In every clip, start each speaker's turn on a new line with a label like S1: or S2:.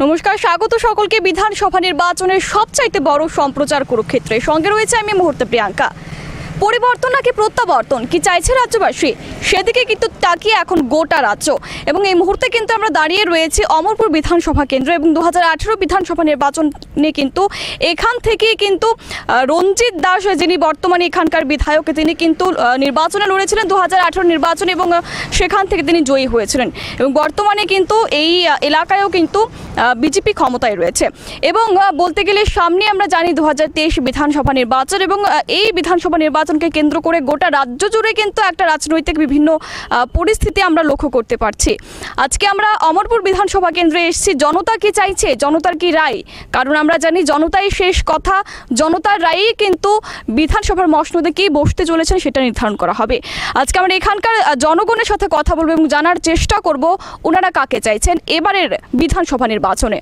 S1: নমস্কার, স্বাগত সকলকে বিধানসভা নির্বাচনের সবচাইতে বড় সম্প্রচার কুরুক্ষেত্রে। সঙ্গে রয়েছে আমি মুহূর্তে প্রিয়াঙ্কা। পরিবর্তন নাকি প্রত্যাবর্তন, কি চাইছে রাজ্যবাসী, সেদিকে কিন্তু তাকিয়ে এখন গোটা রাজ্য। এবং এই মুহূর্তে কিন্তু আমরা দাঁড়িয়ে রয়েছি অমরপুর বিধানসভা কেন্দ্র এবং 2018 বিধানসভা নির্বাচনে কিন্তু এখান থেকে কিন্তু রঞ্জিত দাস, যিনি বর্তমানে এখানকার বিধায়ক, তিনি কিন্তু নির্বাচনে লড়েছিলেন 2018 নির্বাচনে এবং সেখান থেকে তিনি জয়ী হয়েছিলেন। এবং বর্তমানে কিন্তু এই এলাকায়ও কিন্তু বিজেপি ক্ষমতায় রয়েছে। এবং বলতে গেলে সামনে আমরা জানি 2023 বিধানসভা নির্বাচন, এবং এই বিধানসভা নির্বাচনকে কেন্দ্র করে গোটা রাজ্য জুড়ে কিন্তু একটা রাজনৈতিক বিভিন্ন পরিস্থিতি আমরা লক্ষ্য করতে পারছি। আজকে আমরা অমরপুর বিধানসভা কেন্দ্রে এসেছি। জনতা কি চাইছে, জনতার কি রায়? কারণ আমরা জানি জনতাই শেষ কথা, জনতার রায়ই কিন্তু বিধানসভার মসনদে কি বসতে চলেছেন সেটা নির্ধারণ করা হবে। আজকে আমরা এখানকার জনগণের সাথে কথা বলবো এবং জানার চেষ্টা করব ওনারা কাকে চাইছেন এবারের বিধানসভা নির্বাচনে।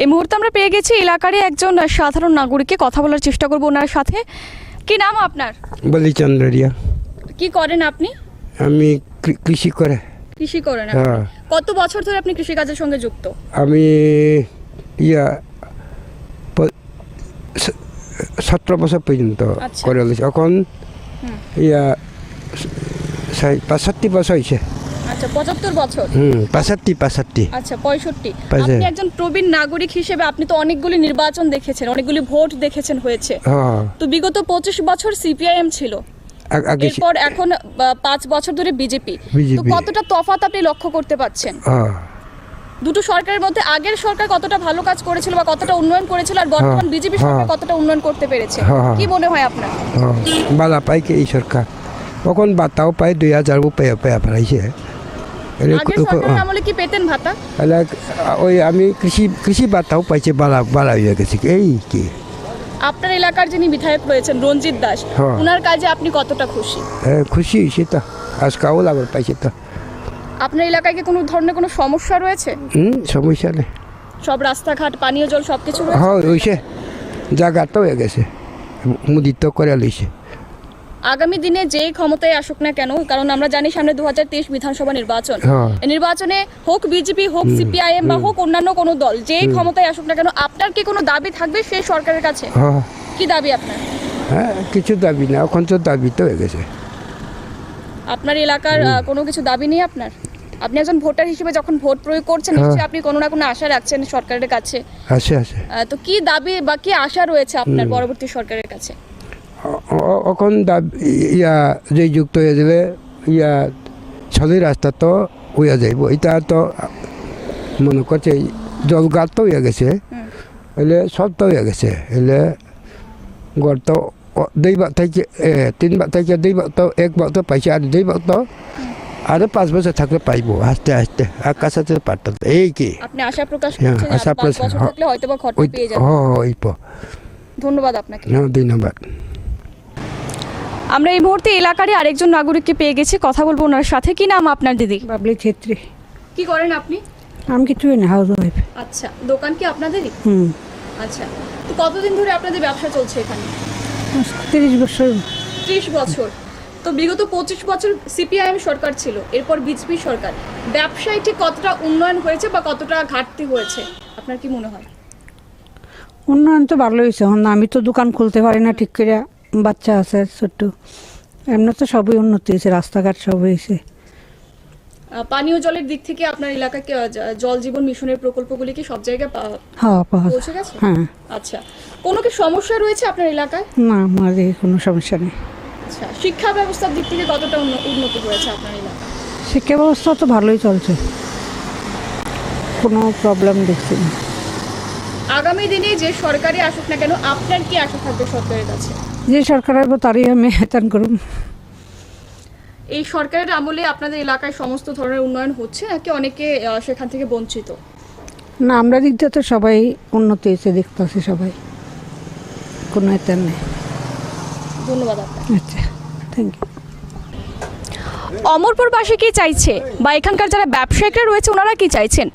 S1: এই মুহূর্তে আমরা পেয়ে গেছি এলাকারই একজন সাধারণ নাগরিককে, কথা বলার চেষ্টা করব ওনার সাথে। কি নাম আপনার?
S2: বলি চন্দ্রিয়া।
S1: কি করেন আপনি?
S2: আমি কৃষি করে।
S1: কৃষি করেন?
S2: হ্যাঁ।
S1: কত বছর ধরে আপনি কৃষিকাজের সঙ্গে যুক্ত?
S2: আমি 17 বছর পর্যন্ত করে এখন 65 বছর হয়েছে।
S1: আচ্ছা, 75 বছর।
S2: 65।
S1: আচ্ছা, 65। আপনি একজন প্রবীণ নাগরিক হিসেবে আপনি তো অনেকগুলি নির্বাচন দেখেছেন, অনেকগুলি ভোট দেখেছেন হয়েছে। তো বিগত 25 বছর সিপিআইএম ছিল, এরপর এখন 5 বছর ধরে বিজেপি। তো কতটা তফাৎ আপনি লক্ষ্য করতে পাচ্ছেন দুটো সরকারের মধ্যে? আগের সরকার কতটা ভালো কাজ করেছিল বা কতটা উন্নয়ন করেছিল, আর বর্তমান বিজেপি সরকার কতটা উন্নয়ন করতে পেরেছে, কি মনে হয় আপনার?
S2: বালা পাই কি এই সরকার, তখন বাতাও পাই 2000 পাইয়া পাইছে।
S1: আগের সরকারের আমলে কি পেতেন ভাতা?
S2: ওই আমি কৃষি বাতাও পাইছে, বালা হয়ে গেছে। এই কি
S1: আপনার এলাকার যিনি বিধায়ক রয়েছেন রঞ্জিত দাস, ওনার কাজে আপনি কতটা খুশি?
S2: খুশি হয়েছি তো, আজকাও লাভ পাইছে তো।
S1: আপনার এলাকায় কি কোনো ধরনের কোনো সমস্যা রয়েছে?
S2: সমস্যা নেই,
S1: সব রাস্তাঘাট, পানীয় জল সবকিছু
S2: হয়েছে, জায়গাটা হয়ে গেছে, মুদিত করে লইছে।
S1: আগামী দিনে যে ক্ষমতায় আসুক না কেন, কারণ আমরা জানি সামনে 2023 বিধানসভা নির্বাচন, নির্বাচনে হোক বিজেপি, হোক সিপিআইএম বা হোক অন্যান্য কোনো দল, যেই ক্ষমতায় আসুক না কেন, আপনার কি কোনো দাবি থাকবে সেই সরকারের কাছে? কি দাবি আপনার?
S2: কিছু দাবি না, এখন তো দাবি তো হয়ে গেছে।
S1: আপনার এলাকার কোনো কিছু দাবি নেই আপনার? আপনি একজন ভোটার হিসেবে যখন ভোট প্রয়োগ করছেন, নিশ্চয়ই আপনি কোনো না কোনো আশা রাখছেন সরকারের কাছে।
S2: আছে।
S1: তো কি দাবি বা কি আশা রয়েছে আপনার পরবর্তী সরকারের কাছে?
S2: এখন যে যুক্ত হয়ে যাবে ছলের রাস্তা তো হইয়া যাইব। এটা তো মনে করছে জলগাত তো হয়ে গেছে, হইলে সব তো হয়ে গেছে, হইলে গড় তো 2 ভাগ থেকে 3 ভাগ থেকে 2 ভাগ তো 1 ভাগ তো পাইছে, আর 2 ভাগ তো আরো 5 বছর থাকলে পাইবো, আস্তে আস্তে আকাশে পারত। এই কি
S1: আপনি আশা প্রকাশ করছেন? আশা প্রকাশ থাকলে হয়তো বা ঘটনা পেয়ে যাবেন। ধন্যবাদ আপনাকে।
S2: ধন্যবাদ।
S1: আমরা এই মুহূর্তে এলাকারই আরেকজন নাগরিককে পেয়ে গেছি, কথা বলবো ওনার সাথে। কি নাম আপনার দিদি?
S3: বাবলি ছেত্রী।
S1: কি করেন আপনি?
S3: আমি কিছুই না, হাউস ওয়াইফ।
S1: আচ্ছা, দোকান কি আপনাদেরই? আচ্ছা, তো কতদিন ধরে আপনাদের ব্যবসা চলছে এখানে?
S3: 30 বছর।
S1: 30 বছর। তো বিগত 25 বছর সিপিআইএম সরকার ছিল, এরপর বিজেপি সরকার। ব্যবসায় ঠিক কতটা উন্নয়ন হয়েছে বা কতটা ঘাটতি হয়েছে আপনার কি মনে হয়?
S3: উন্নয়ন তো ভালো হয়েছে। আমি তো দোকান খুলতে পারি না ঠিক করে, বাচ্চা আছে ছোট্ট। এমনি তো সবই উন্নতি হয়েছে, রাস্তাঘাট সব হয়েছে।
S1: পানীয় জলের দিক থেকে আপনার এলাকায় জল জীবন মিশনের প্রকল্পগুলি কি সব জায়গায় পৌঁছে গেছে?
S3: হ্যাঁ।
S1: আচ্ছা, কোনো কি সমস্যা রয়েছে আপনার এলাকায়?
S3: না, আমাদের কোনো সমস্যা নেই।
S1: আচ্ছা, শিক্ষা ব্যবস্থার দিক থেকে কতটা উন্নতি হয়েছে আপনার এলাকায়?
S3: শিক্ষা ব্যবস্থা তো ভালোই চলছে, কোনো প্রবলেম দেখছি না।
S1: আগামী দিনে যে সরকারি আসুক না কেন, আপনার কি আশা থাকবে সরকারের কাছে?
S3: যে সরকার আসবো তারই আমি হেতান করুন।
S1: এই সরকারের আমলে আপনাদের এলাকায় সমস্ত ধরনের উন্নয়ন হচ্ছে নাকি অনেকে সেখান থেকে বঞ্চিত?
S3: না, আমরা দিক দিয়ে তো সবাই উন্নতি হয়েছে, দেখতেছি সবাই, কোনো হেতান নেই।
S1: ধন্যবাদ আপনাকে।
S3: আচ্ছা, থ্যাংক ইউ।
S1: অমরপুরবাসী কি চাইছে বা এখানকার যারা ব্যবসায়িকরা রয়েছে ওনারা কি চাইছেন?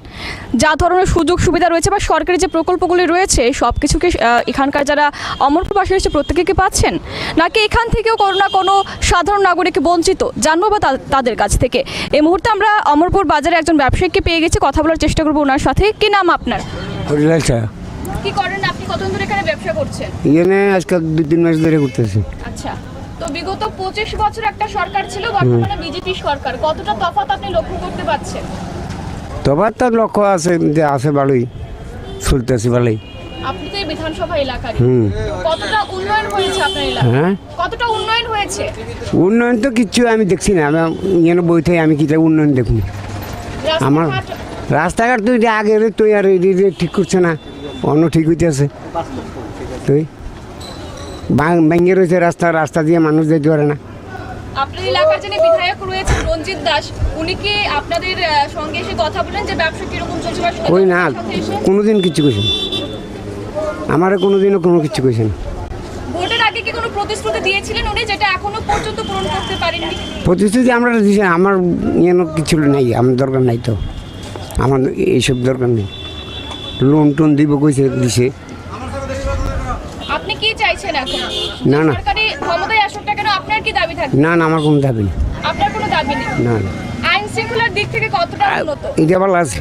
S1: যা ধরনের সুযোগ সুবিধা রয়েছে বা সরকারি যে প্রকল্পগুলি রয়েছে সব কিছুকে এখানকার যারা অমরপুরবাসী রয়েছে প্রত্যেকে কি পাচ্ছেন, নাকি এখান থেকেও কোনো না কোনো সাধারণ নাগরিক বঞ্চিত? জানবো বা তাদের কাছ থেকে। এই মুহূর্তে আমরা অমরপুর বাজারে একজন ব্যবসায়ীকে পেয়ে গেছি, কথা বলার চেষ্টা করবো ওনার সাথে। কি নাম আপনার?
S2: হরিলাল শাহ।
S1: কি করেন আপনি? কতদিন ধরে এখানে ব্যবসা করছেন?
S2: এখানে আজকাল 2-3 মাস ধরে করতেছি।
S1: আচ্ছা, তো বিগত 25 বছর একটা সরকার ছিল, বর্তমানে বিজেপি সরকার, কতটা তফাৎ আপনি লক্ষ্য করতে পারছেন?
S2: তবে তার লক্ষ্য আছে যে আছে ভালোই চলতেছে ভালোই।
S1: আপনি তো এই বিধানসভা এলাকার,
S2: হুম।
S1: কতটা উন্নয়ন হয়েছে আপনার এলাকায়?
S2: হ্যাঁ,
S1: কতটা উন্নয়ন হয়েছে?
S2: উন্নয়ন তো কিচ্ছু আমি দেখছি না। আমি এখানে বই থেকে আমি কিটা উন্নয়ন দেখুন। আমার
S1: রাস্তাঘাট
S2: রাস্তাঘাট তো এটা আগে তুই আর ঠিক করছে না, অন্য ঠিক হইতেছে। তুই ভেঙে রয়েছে রাস্তা, রাস্তা দিয়ে মানুষ যেতে পারে না।
S1: আপনার এলাকার যিনি বিধায়ক রয়েছেন রঞ্জিত দাস, উনি কি আপনাদের সঙ্গে এসে কথা বলেন যে ব্যবসা কিরকম চলছে বা
S2: ওই না,
S1: সাথে এসে?
S2: কোনোদিন কিচ্ছু কইছে না, আমারে কোনোদিনও কোনো কিছু কইছে না।
S1: ভোটের আগে কি কোনো প্রতিশ্রুতি দিয়েছিলেন উনি, যেটা এখনো পর্যন্ত পূরণ করতে পারেননি?
S2: প্রতিশ্রুতি আমরা দিছি, আমার কিছু নাই, আমার দরকার নাই তো, আমার এইসব দরকার নেই। লোন টোন দিব কইছে, দিছে।
S1: আপনি কি চাইছেন এখন?
S2: না না
S1: সরকারি ক্ষমতায় আসুক না কেন, আপনার কি দাবি থাকবে?
S2: না না, আমার কোনো দাবি নেই।
S1: আপনার কোনো দাবি নেই?
S2: না না,
S1: আইন শৃঙ্খলার দিক থেকে কতটা উন্নত?
S2: এটা ভালো আছে।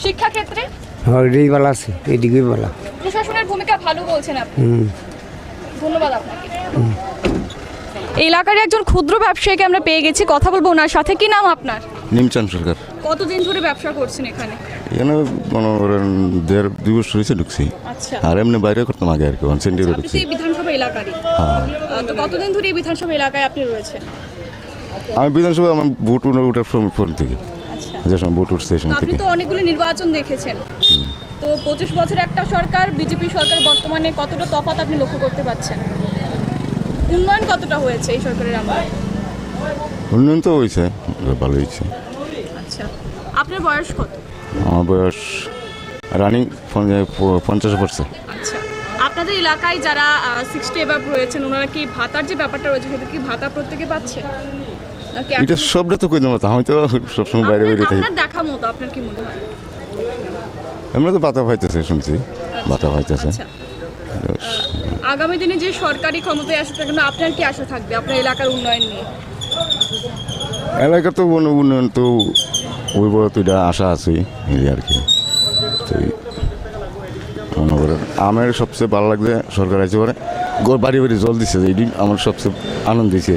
S1: শিক্ষা ক্ষেত্রে?
S2: হ্যাঁ, এটাই ভালো আছে, এদিকেই ভালো।
S1: প্রশাসনের ভূমিকা ভালো বলছেন আপনি?
S2: হুম।
S1: ধন্যবাদ আপনাকে। এই এলাকার একজন ক্ষুদ্র ব্যবসায়ীকে আমরা পেয়ে গেছি, কথা বলবো ওনার সাথে। কি নাম আপনার?
S4: নিমচাঁদ সরকার।
S1: কতদিন ধরে ব্যবসা করছেন এখানে?
S4: এখানে মনে করেন 1.5-2 বছর হয়েছে ঢুকছি।
S1: আচ্ছা,
S4: আর এমনি বাইরে করতাম আগে আর কি, সেন্টারে
S1: আপনি তো
S4: ঢুকছি।
S1: এই বিধানসভা এলাকারই।
S4: হ্যাঁ,
S1: তো কতদিন ধরে এই বিধানসভা এলাকায় আপনি রয়েছেন?
S4: আমি বিধানসভা আমার ভোট উঠার ফোন থেকে,
S1: আচ্ছা,
S4: যে সময় ভোট উঠছে সেখান
S1: তো আপনি
S4: থেকে।
S1: তো অনেকগুলো নির্বাচন দেখেছেন, তো 25 বছর একটা সরকার, বিজেপি সরকার, বর্তমানে কতটা তফাৎ আপনি লক্ষ্য করতে পারছেন? উন্নয়ন কতটা হয়েছে এই সরকারের আমলে?
S4: উন্নয়ন তো হয়েছে, ভালো হয়েছে।
S1: আচ্ছা, আপনার বয়স কত?
S4: আমার বয়স রানিং 50 পড়ছে।
S1: আচ্ছা, আপনাদের এলাকায় যারা 60 এবাব রয়েছেন ওনারা কি ভাতার যে ব্যাপারটা রয়েছে সেটা কি ভাতা প্রত্যেকে পাচ্ছে, নাকি
S4: এটা সবটা তো কই দেবো, আমি তো সবসময় বাইরে বাইরে থাকি।
S1: আপনার দেখা মতো আপনার কি মনে হয়?
S4: আমরা তো বাতা পাইতেছে, শুনছি বাতা পাইতেছে।
S1: আচ্ছা, আগামী দিনে যে সরকারি ক্ষমতায় আসুক না কেন আপনার কি আশা থাকবে আপনার এলাকার উন্নয়ন নিয়ে?
S4: এলাকা তো উন্নয়ন তো ওই বড় তো এটা আশা আছে এই আর কি। তো মনে করেন আমার সবচেয়ে ভালো লাগছে সরকার আছে পরে বাড়ি বাড়ি জল দিচ্ছে, এইটি আমার সবচেয়ে আনন্দ দিয়েছে।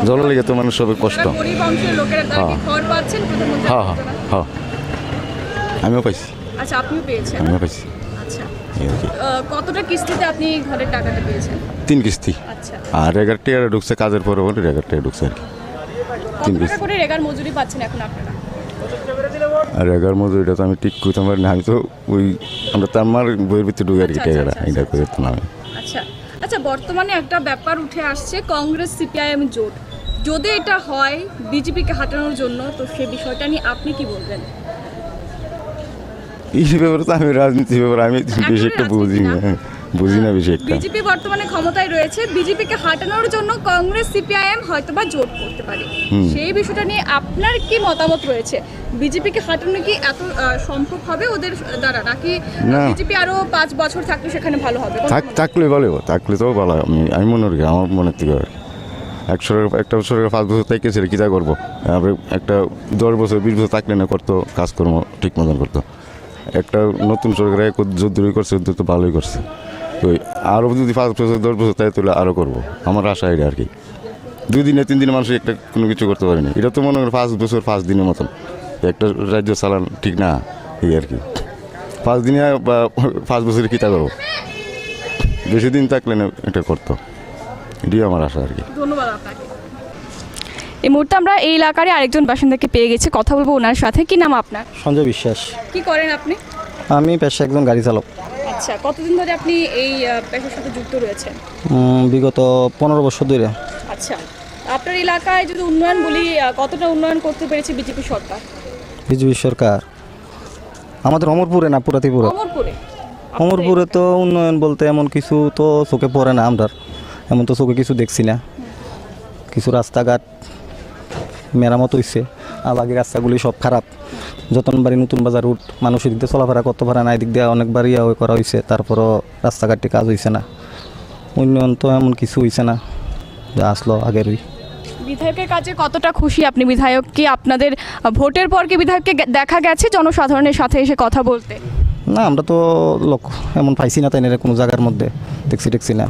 S4: জলের লেগে তো মানুষ সবের কষ্ট।
S1: যারা গরিব অংশের লোকেরা তারা কি
S4: হ্যাঁ।
S1: ঘর পাচ্ছেন প্রধানমন্ত্রী
S4: হ্যাঁ
S1: আবাস
S4: হ্যাঁ
S1: যোজনা?
S4: হ্যাঁ, আমিও পাইছি,
S1: আচ্ছা, আপনিও পেয়েছেন?
S4: আমিও পাইছি
S1: আচ্ছা,
S4: এই আর কি।
S1: কতটা কিস্তিতে আপনি ঘরের টাকাটা পেয়েছেন?
S4: 3 কিস্তি।
S1: আচ্ছা,
S4: আর 11 টাকা ঢুকছে কাজের পরে, 11 টাকা ঢুকছে আর কি।
S1: কত টাকা করে রেগার মজুরি পাচ্ছেন এখন আপনারা?
S4: আর 11 মজুরিটা তো আমি ঠিক করতে পারি না, আমি তো ওই আমরা তো আমার বইয়ের ভিতরে ঢুকে আর কি
S1: আচ্ছা,
S4: টাকাটা
S1: আচ্ছা,
S4: এটা করে তো না আমি।
S1: আচ্ছা আচ্ছা, বর্তমানে একটা ব্যাপার উঠে আসছে, কংগ্রেস সিপিআইএম জোট, যদি এটা হয় বিজেপিকে হাঁটানোর জন্য, তো সেই বিষয়টা নিয়ে আপনি কি বলবেন?
S4: এই ব্যাপারে তো আমি রাজনীতি ব্যাপারে আমি বেশি একটা বুঝি না, বুঝি না বেশি একটা।
S1: বিজেপি বর্তমানে ক্ষমতায় রয়েছে, বিজেপিকে হাঁটানোর জন্য কংগ্রেস সিপিআইএম হয়তোবা জোট করতে পারে, সেই বিষয়টা নিয়ে আপনার কি মতামত রয়েছে? বিজেপিকে হাঁটানো কি এত সম্ভব হবে ওদের দ্বারা, নাকি
S4: না।
S1: বিজেপি আরো 5 বছর থাকলে সেখানে ভালো হবে?
S4: থাকলে ভালো, থাকলে তো ভালো। আমি মনে করি আমার মনের থেকে আর কি। একটা সরকার 5 বছর থেকে সেটা কী করবো, তারপরে একটা 10 বছর 20 বছর থাকলে না করতো কাজকর্ম ঠিক মতন করতো। একটা নতুন সরকার যদ্দূরই করছে ওদের তো ভালোই করছে। তো আরও যদি 5 বছর 10 বছর তাই তাহলে আরও করবো, আমার আশা এটা আর কি। 2 দিনে 3 দিনে মানুষ একটা কোনো কিছু করতে পারেনি, এটা তো মনে করি 5 বছর 5 দিনের মতন একটা রাজ্য চালান ঠিক না এই আর কি। 5 দিনে বা 5 বছরে কী তা করবো, বেশি দিন থাকলে না এটা করতো, এটাই আমার আশা আর কি।
S1: ধন্যবাদ আপনাকে। এই মুহূর্তে আমরা এই এলাকার আরেকজন বাসিন্দাকে পেয়ে গেছি, কথা বলবো ওনার সাথে। কি নাম আপনার?
S5: সঞ্জয় বিশ্বাস।
S1: কি করেন আপনি?
S5: আমি পেশা একজন গাড়ি চালক।
S1: আচ্ছা, কতদিন ধরে আপনি এই পেশার সাথে যুক্ত রয়েছেন?
S5: বিগত 15 বছর ধরে।
S1: আচ্ছা, আপনার এলাকায় যদি উন্নয়ন বলি, কতটা উন্নয়ন করতে পেরেছে বিজেপি সরকার?
S5: বিজেপি সরকার আমাদের অমরপুরে না পুরাতিপুরে?
S1: অমরপুরে।
S5: অমরপুরে তো উন্নয়ন বলতে এমন কিছু তো চোখে পড়ে না, আমরা এমন তো চোখে কিছু দেখছি না। কিছু রাস্তাঘাট মেরামত হয়েছে, আর বাকি রাস্তাগুলি সব খারাপ। যতনবাড়ি নতুন বাজার রুট মানুষ এদিক দিয়ে চলাফেরা করতে পারে না, এদিক দিয়ে অনেকবার করা হয়েছে, তারপরও রাস্তাঘাটটি কাজ হয়েছে না। উন্নয়ন তো এমন কিছু হয়েছে না যা আসলো আগেরই।
S1: বিধায়কের কাজে কতটা খুশি আপনি? বিধায়ক কি আপনাদের ভোটের পর কি বিধায়ককে দেখা গেছে জনসাধারণের সাথে এসে কথা বলতে?
S5: না, আমরা তো লোক এমন পাইছি না, তাই না কোনো জায়গার মধ্যে দেখছি না।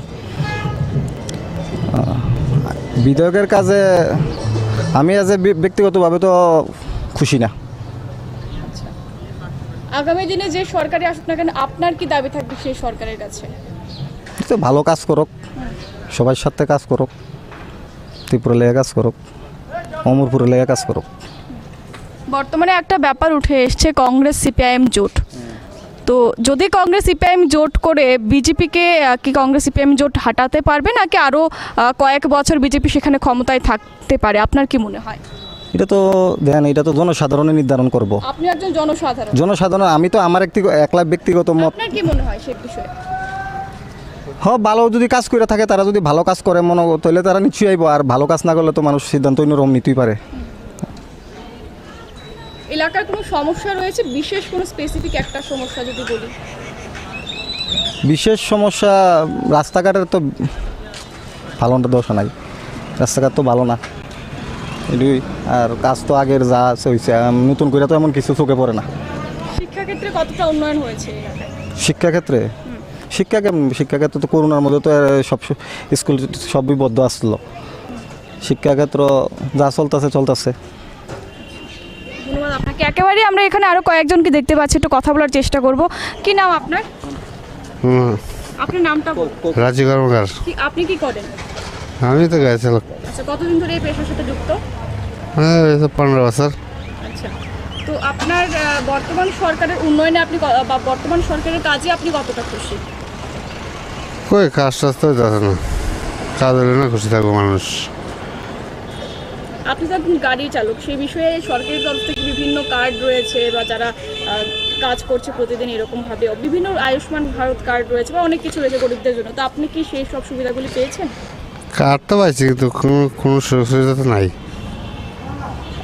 S5: বিধায়কের কাজে আমি ব্যক্তিগতভাবে তো খুশি না।
S1: আগামী দিনে যে সরকারি আসুক না কেন আপনার কি দাবি থাকবে সেই সরকারের কাছে?
S5: তো ভালো কাজ করুক, সবার সাথে কাজ করুক, ত্রিপুরা লেগে কাজ করুক, অমরপুরে লেগে কাজ করুক।
S1: বর্তমানে একটা ব্যাপার উঠে এসছে কংগ্রেস সিপিআইএম জোট। তো যদি কংগ্রেস সিপিআইএম জোট করে বিজেপিকে কি কংগ্রেস সিপিআইএম জোট হাঁটাতে পারবে, নাকি আরও কয়েক বছর বিজেপি সেখানে ক্ষমতায় থাকতে পারে? আপনার কি মনে হয়?
S5: এটা তো দেখেন, এটা তো জনসাধারণে নির্ধারণ করব।
S1: আপনি একজন জনসাধারণ।
S5: জনসাধারণ, আমি তো আমার একলা ব্যক্তিগত মত।
S1: আপনার কি মনে হয় সে বিষয়ে?
S5: ভালো যদি কাজ করে থাকে, তারা যদি ভালো কাজ করে মনে তাহলে তারা নিশ্চয়ই আইব, আর ভালো কাজ না করলে তো মানুষ সিদ্ধান্ত অন্যরকম নিতেই পারে।
S1: এলাকার কোনো সমস্যা রয়েছে, বিশেষ কোনো স্পেসিফিক একটা সমস্যা যদি বলি?
S5: বিশেষ সমস্যা রাস্তাঘাটের তো ভালো দশা নাই, রাস্তাঘাট তো ভালো না এটাই। আর কাজ তো আগের যা হয়েছে, নতুন করে তো এমন কিছু চোখে পড়ে না।
S1: শিক্ষাক্ষেত্রে কতটা উন্নয়ন হয়েছে এই এলাকায়?
S5: শিক্ষাক্ষেত্রে শিক্ষাক্ষেত্রে তো করোনার মধ্যে তো সব স্কুল সবই বদ্ধ আসলো। শিক্ষাক্ষেত্র যা চলতেছে।
S1: ধন্যবাদ আপনাকে। একেবারেই আমরা এখানে আরও কয়েকজনকে দেখতে পাচ্ছি, একটু কথা বলার চেষ্টা করব। কি নাম আপনার? আপনার নামটা
S2: রাজু কর্মকার।
S1: আপনি কি করেন?
S2: আমি তো গেছি
S1: আচ্ছা, কতদিন ধরে এই পেশার সাথে যুক্ত?
S2: 15 বছর।
S1: আচ্ছা, তো আপনার বর্তমান সরকারের উন্নয়নে আপনি বা বর্তমান সরকারের কাজে আপনি কতটা খুশি?
S2: কই কাজ টাজ তো যাচ্ছে না, কাজ হলে না খুশি থাকবো মানুষ।
S1: আপনি তো একজন গাড়ি চালক, সেই বিষয়ে সরকারের তরফ থেকে বিভিন্ন কার্ড রয়েছে, বা যারা কাজ করছে প্রতিদিন এরকমভাবে বিভিন্ন আয়ুষ্মান ভারত কার্ড রয়েছে বা অনেক কিছু রয়েছে গরিবদের জন্য। তো আপনি কি সেই সব সুবিধাগুলি পেয়েছেন?
S2: কার্ড তো পাইছি, কিন্তু কোনো সুযোগ সুবিধা তো নাই।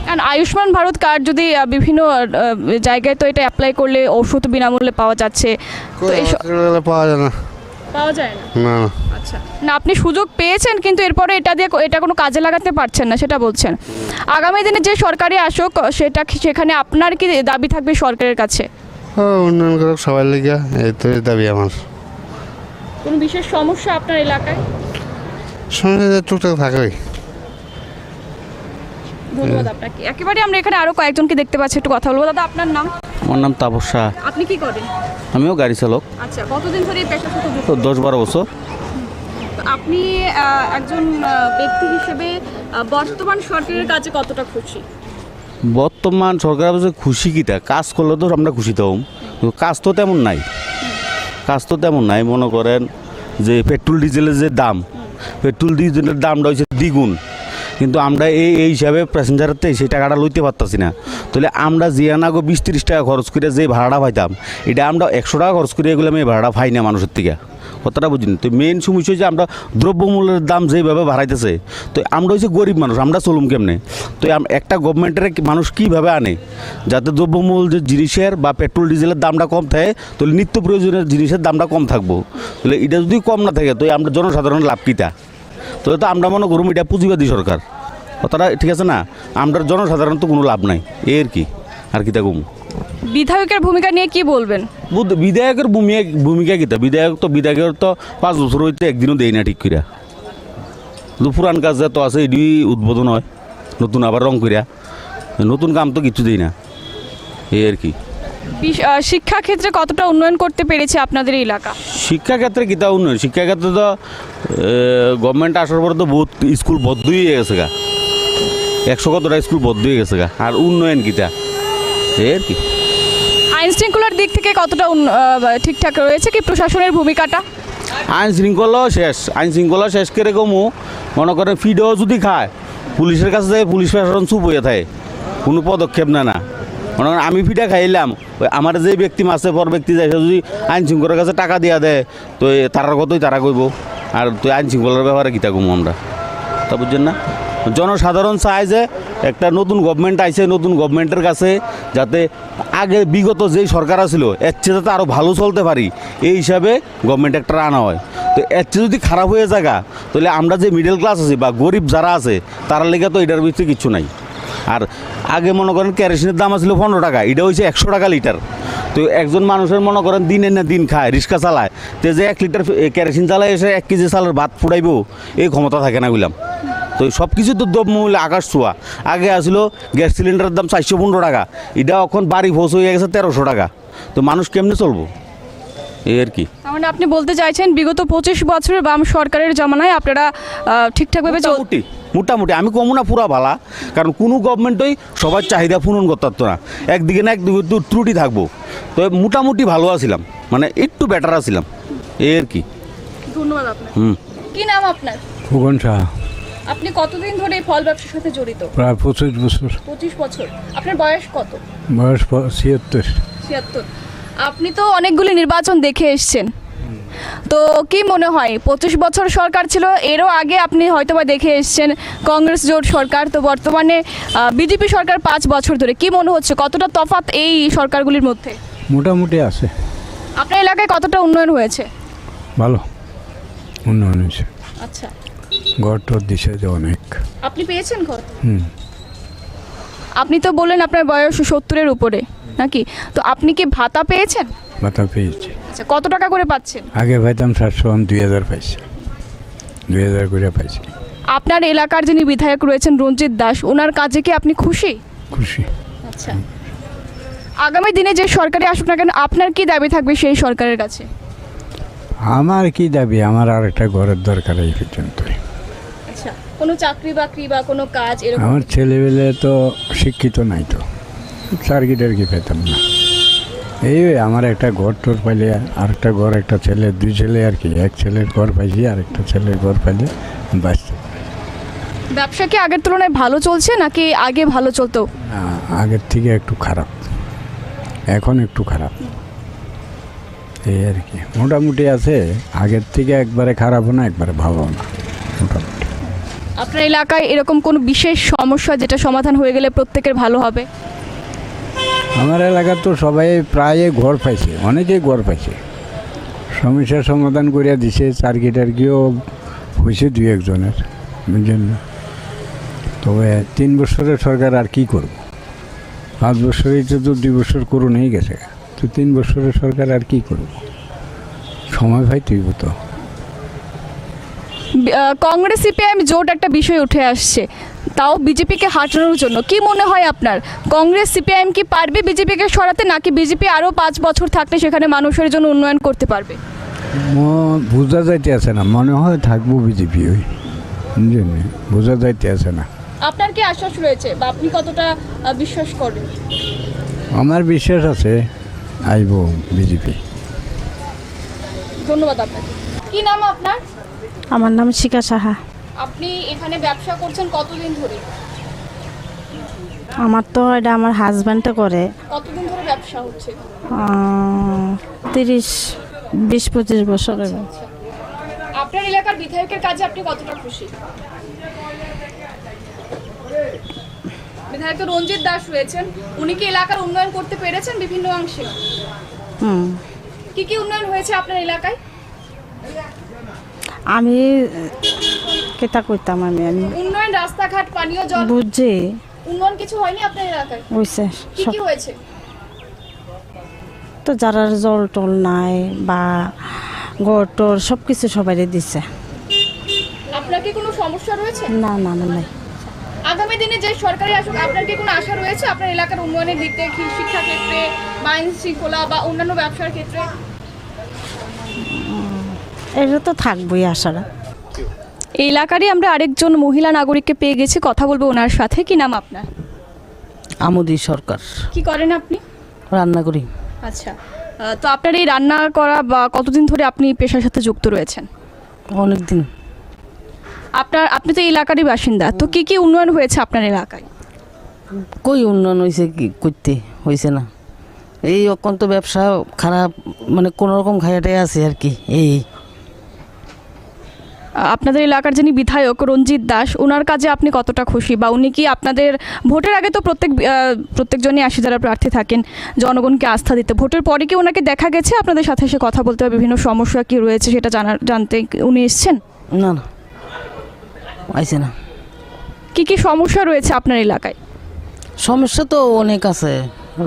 S1: কারণ আয়ুষ্মান ভারত কার্ড যদি বিভিন্ন জায়গায়, তো এটা অ্যাপ্লাই করলে ওষুধ বিনামূল্যে পাওয়া যাচ্ছে, তো এই
S2: পাওয়া যায় না।
S1: পাওয়া যায় না?
S2: না।
S1: আচ্ছা, না আপনি সুযোগ পেয়েছেন, কিন্তু এরপরে এটা কোনো কাজে লাগাতে পারছেন না, সেটা বলছেন। আগামী দিনে যে সরকারি আসুক সেখানে আপনার কি দাবি থাকবে সরকারের কাছে?
S2: উন্নয়ন করুক সবাই লেগে, এই তো দাবি আমার।
S1: কোনো বিশেষ সমস্যা আপনার এলাকায়?
S2: সমস্যা টুকটাক থাকবে।
S1: ধন্যবাদ আপনাকে। একেবারে আমরা এখানে আরো কয়েকজনকে দেখতে পাচ্ছি, একটু কথা বলবো। দাদা, আপনার নাম?
S6: আমার নাম তাপস শাহ।
S1: আপনি কি করেন?
S6: আমিও গাড়ি চালক।
S1: আচ্ছা, কতদিন ধরে এই পেশার সাথে যুক্ত?
S6: তো 10-12 বছর।
S1: তো আপনি একজন ব্যক্তি হিসেবে বর্তমান সরকারের কাজে কতটা খুশি?
S6: বর্তমান সরকার খুশি কিটা, কাজ করলে তো আমরা খুশি থাকুম, কাজ তো তেমন নাই। মনে করেন যে পেট্রোল ডিজেলের যে দাম, পেট্রোল ডিজেলের দামটা হচ্ছে দ্বিগুণ, কিন্তু আমরা এই হিসাবে প্যাসেঞ্জারের থেকে সেই টাকাটা লইতে পারতাছি না। তাহলে আমরা যে আনাগো 20-30 টাকা খরচ করে যে ভাড়াটা পাইতাম, এটা আমরা 100 টাকা খরচ করে এগুলো আমি ভাড়াটা পাই না মানুষের থেকে। কথাটা বুঝিনি তো। মেন সমস্যা হচ্ছে আমরা দ্রব্যমূল্যের দাম যেভাবে বাড়াইতেছে, তো আমরা হচ্ছে গরিব মানুষ, আমরা চলুম কেমনে? তো একটা গভর্নমেন্টের মানুষ কীভাবে আনে যাতে দ্রব্যমূল্য জিনিসের বা পেট্রোল ডিজেলের দামটা কম থাকে, তাহলে নিত্য প্রয়োজনীয় জিনিসের দামটা কম থাকবো। তাহলে এটা যদি কম না থাকে, তো আমরা জনসাধারণের লাভ কীটা? তাহলে তো আমরা মনে করুম এটা পুঁজিবাদী সরকার। কথাটা ঠিক আছে না? আমরা জনসাধারণ তো কোনো লাভ নাই, এর কি আর কিতা কম।
S1: বিধায়কের ভূমিকা নিয়ে কি বলবেন?
S6: বিধায়কের ভূমিকা কিতা? বিধায়কের তো 5 বছর হইতে একদিনও দেয় না ঠিক করিয়া। পুরান কাজ তো আছে, এটি উদ্বোধন হয়, নতুন আবার রং করিয়া, নতুন কাম তো কিছু দেই না, এই আর কি।
S1: শিক্ষাক্ষেত্রে কতটা উন্নয়ন করতে পেরেছে আপনাদের এই এলাকা?
S6: শিক্ষাক্ষেত্রে কিতা উন্নয়ন? শিক্ষাক্ষেত্রে তো গভর্নমেন্ট আসার পরে তো বহুত স্কুল বদ্ধ হয়ে গেছে গা, 100 কতটা স্কুল বদ্ধ হয়ে গেছে গা, আর উন্নয়ন কিতা, এই আর কি।
S1: আইন শৃঙ্খলার দিক থেকে কতটা ঠিকঠাক রয়েছে কি প্রশাসনের ভূমিকাটা?
S6: আইন শৃঙ্খলা শেষ করে কমু, মনে করেন ফিডও যদি খায়, পুলিশের কাছে যায়, পুলিশ প্রশাসন চুপ হয়ে থাকে, কোনো পদক্ষেপ নেয় না। মনে করেন আমি ফিডা খাইলাম, আমার যে ব্যক্তি মাসে পর ব্যক্তি যায়, সে যদি আইন শৃঙ্খলার কাছে টাকা দিয়া দেয়, তো তারার কতই তারা কইব, আর তুই আইন শৃঙ্খলার ব্যাপারে কিতা কমু আমরা, তা বুঝছেন না? জনসাধারণ চায় যে একটা নতুন গভর্নমেন্ট আইছে, নতুন গভর্নমেন্টের কাছে যাতে আগে বিগত যেই সরকার ছিল এর চেয়ে যাতে আরও ভালো চলতে পারি এই হিসাবে গভর্নমেন্ট একটা আনা হয়। তো এর চেয়ে যদি খারাপ হয়ে যাগা তাহলে আমরা যে মিডল ক্লাস আছি বা গরিব যারা আছে তার লেগে তো এটার ভিতরে কিছু নাই। আর আগে মনে করেন কেরোসিনের দাম ছিল 15 টাকা, এটা হয়েছে 100 টাকা লিটার। তো একজন মানুষের মনে করেন দিনের না দিন খায়, রিক্সা চালায়, তো যে 1 লিটার কেরোসিন চালায় এসে 1 কেজি চালের ভাত ফুটাইব এই ক্ষমতা থাকে না বুঝলাম। তো সব কিছু তো দ্রব্যমূল্য আকাশ ছোঁয়া। আগে আসলো গ্যাস সিলিন্ডারের দাম 415 টাকা, এটা এখন বাড়ি ভোজ হয়ে গেছে 1300 টাকা। তো মানুষ কেমনে চলবো এই আর কি।
S1: তার মানে আপনি বলতে চাইছেন বিগত 25 বছরের বাম সরকারের জামানায় আপনারা ঠিকঠাকভাবে
S6: মোটামুটি আমি কমু না পুরা ভালা, কারণ কোনো গভর্নমেন্টই সবার চাহিদা পূরণ করতে পারতো না, একদিকে না একদিকে তো ত্রুটি থাকবো। তো মোটামুটি ভালো আছিলাম, মানে একটু বেটার আছিলাম এই আর কি।
S1: ধন্যবাদ আপনার। কি নাম আপনার?
S7: ফুকন শাহ।
S1: আপনি কতদিন ধরে এই ফল ব্যবসার সাথে জড়িত?
S7: প্রায় 25 বছর।
S1: 25 বছর। আপনার বয়স কত?
S7: বয়স 76।
S1: 76। আপনি তো অনেকগুলি নির্বাচন দেখে এসেছেন, তো কি মনে হয় 25 বছর সরকার ছিল, এরও আগে আপনি হয়তোবা দেখে এসেছেন কংগ্রেস জোট সরকার, তো বর্তমানে বিজেপি সরকার 5 বছর ধরে, কি মনে হচ্ছে কতটা তফাৎ এই সরকারগুলির মধ্যে?
S7: মোটামুটি আছে।
S1: আপনার এলাকায় কতটা উন্নয়ন হয়েছে?
S7: ভালো উন্নয়ন হয়েছে।
S1: আচ্ছা,
S7: ঘর টর দিছে যে অনেক।
S1: আপনি পেয়েছেন ঘর?
S7: হুম।
S1: আপনি তো বললেন আপনার বয়স 70-এর উপরে নাকি, তো আপনি কি ভাতা পেয়েছেন?
S7: ভাতা পেয়েছি।
S1: আচ্ছা, কত টাকা করে পাচ্ছেন?
S7: আগে পাইতাম 700, 2000 পাইছি, 2000 করে পাইছি।
S1: আপনার এলাকার যিনি বিধায়ক রয়েছেন রঞ্জিত দাস, ওনার কাজে কি আপনি খুশি?
S7: খুশি।
S1: আচ্ছা, আগামী দিনে যে সরকারে আসুক না কেন আপনার কি দাবি থাকবে সেই সরকারের কাছে?
S7: আমার কি দাবি, আমার আর একটা ঘরের দরকার এই পর্যন্ত।
S1: আচ্ছা, কোনো চাকরি বাকরি বা কোনো কাজ এরকম?
S7: আমার ছেলেবেলে তো শিক্ষিত নাই, তো চাকরি টার্কি পেতাম না। এই আমার একটা ঘর টোর পাইলে আর একটা ঘর, একটা ছেলে, 2 ছেলে আর কি, এক ছেলের ঘর পাইছি আর একটা ছেলের ঘর পাইলে বাঁচতে।
S1: ব্যবসা কি আগের তুলনায় ভালো চলছে নাকি আগে ভালো চলতো?
S7: আগের থেকে একটু খারাপ, এখন একটু খারাপ এই আর কি। মোটামুটি আছে, আগের থেকে একবারে খারাপও না একবারে ভালোও না, মোটামুটি।
S1: আপনার এলাকায় এরকম কোনো বিশেষ সমস্যা যেটা সমাধান হয়ে গেলে প্রত্যেকের ভালো হবে?
S7: আমার এলাকার তো সবাই প্রায় ঘর পাইছে, অনেকেই ঘর পাইছে, সমস্যার সমাধান করিয়া দিছে। চারকি টার্কিও হয়েছে 2-1 জনের, বুঝলেন না। তবে 3 বছরের সরকার আর কি করব, 5 বছরেই তো 2 বছর করুনই গেছে, তো 3 বছরের সরকার আর কি করব, সময় ভাই তুইব তো।
S1: কংগ্রেস সিপিআইএম জোট একটা বিষয় উঠে আসছে, তাও বিজেপিকে হাঁটানোর জন্য। কি মনে হয় আপনার, কংগ্রেস সিপিআইএম কি পারবে বিজেপিকে সরাতে, নাকি বিজেপি আরও 5 বছর থাকলে সেখানে মানুষের জন্য উন্নয়ন করতে পারবে?
S7: বোঝা যাইতে আছে না, মনে হয় থাকবো বিজেপি, ওই বুঝলেন, বোঝা যাইতে আছে না।
S1: আপনার কি আশ্বাস রয়েছে বা আপনি কতটা বিশ্বাস করেন?
S7: আমার বিশ্বাস আছে আইব বিজেপি।
S1: ধন্যবাদ আপনাকে। কি নাম আপনার?
S8: আমার নাম শিখা সাহা।
S1: আপনি এখানে ব্যবসা করছেন কতদিন ধরে?
S8: আমার তো এটা আমার হাজব্যান্ডটা করে।
S1: কতদিন ধরে ব্যবসা হচ্ছে?
S8: 20-25 বছর হবে।
S1: আপনার এলাকার বিধায়কের কাজে আপনি কতটা খুশি? বিধায়ক রঞ্জিত দাস রয়েছেন, উনি কি এলাকার উন্নয়ন করতে পেরেছেন বিভিন্ন অংশে? কি কি উন্নয়ন হয়েছে আপনার এলাকায়?
S8: আমি কেতা কইতাম, আমি
S1: উন্নয়ন, রাস্তাঘাট, পানীয় জল,
S8: বুঝছি।
S1: উন্নয়ন কিছু হয়নি আপনার এলাকায়?
S8: হয়েছে,
S1: কি কি হয়েছে?
S8: তো যারা জল টল নাই বা ঘর টর সব কিছু সবাই দিচ্ছে।
S1: আপনার কি কোনো সমস্যা রয়েছে?
S8: না না আমার নাই।
S1: আগামী দিনে যে সরকারি আসুক আপনার কি কোনো আশা রয়েছে আপনার এলাকার উন্নয়নের দিক থেকে, শিক্ষা ক্ষেত্রে, আইন শৃঙ্খলা বা অন্যান্য ব্যবসার ক্ষেত্রে?
S8: এটা তো থাকবোই আশারা।
S1: এই এলাকারই আমরা আরেকজন মহিলা নাগরিককে পেয়ে গেছি, কথা বলবো ওনার সাথে। কি নাম আপনার?
S9: আমোদি সরকার।
S1: কি করেন আপনি?
S9: রান্না করি।
S1: আচ্ছা, তো আপনার এই রান্না করা বা কতদিন ধরে আপনি পেশার সাথে যুক্ত রয়েছেন?
S9: অনেক দিন।
S1: আপনি তো এই এলাকারই বাসিন্দা, তো কি কি উন্নয়ন হয়েছে আপনার এলাকায়?
S9: কই উন্নয়ন হয়েছে, কি করতে হয়েছে না, এই অত্যন্ত ব্যবসা খারাপ, মানে কোনো রকম খাইয়াটাই আছে আর কি। এই
S1: আপনাদের এলাকার যিনি বিধায়ক রঞ্জিত দাস, ওনার কাজে আপনি কতটা খুশি, বা উনি কি আপনাদের ভোটের আগে তো প্রত্যেকজনই আসে যারা প্রার্থী থাকেন জনগণকে আস্থা দিতে, ভোটের পরে কি ওনাকে দেখা গেছে আপনাদের সাথে এসে কথা বলতে, বিভিন্ন সমস্যা কি রয়েছে সেটা জানতে উনি এসছেন?
S9: না না, আইছে না।
S1: কি কি সমস্যা রয়েছে আপনার এলাকায়?
S9: সমস্যা তো অনেক আছে,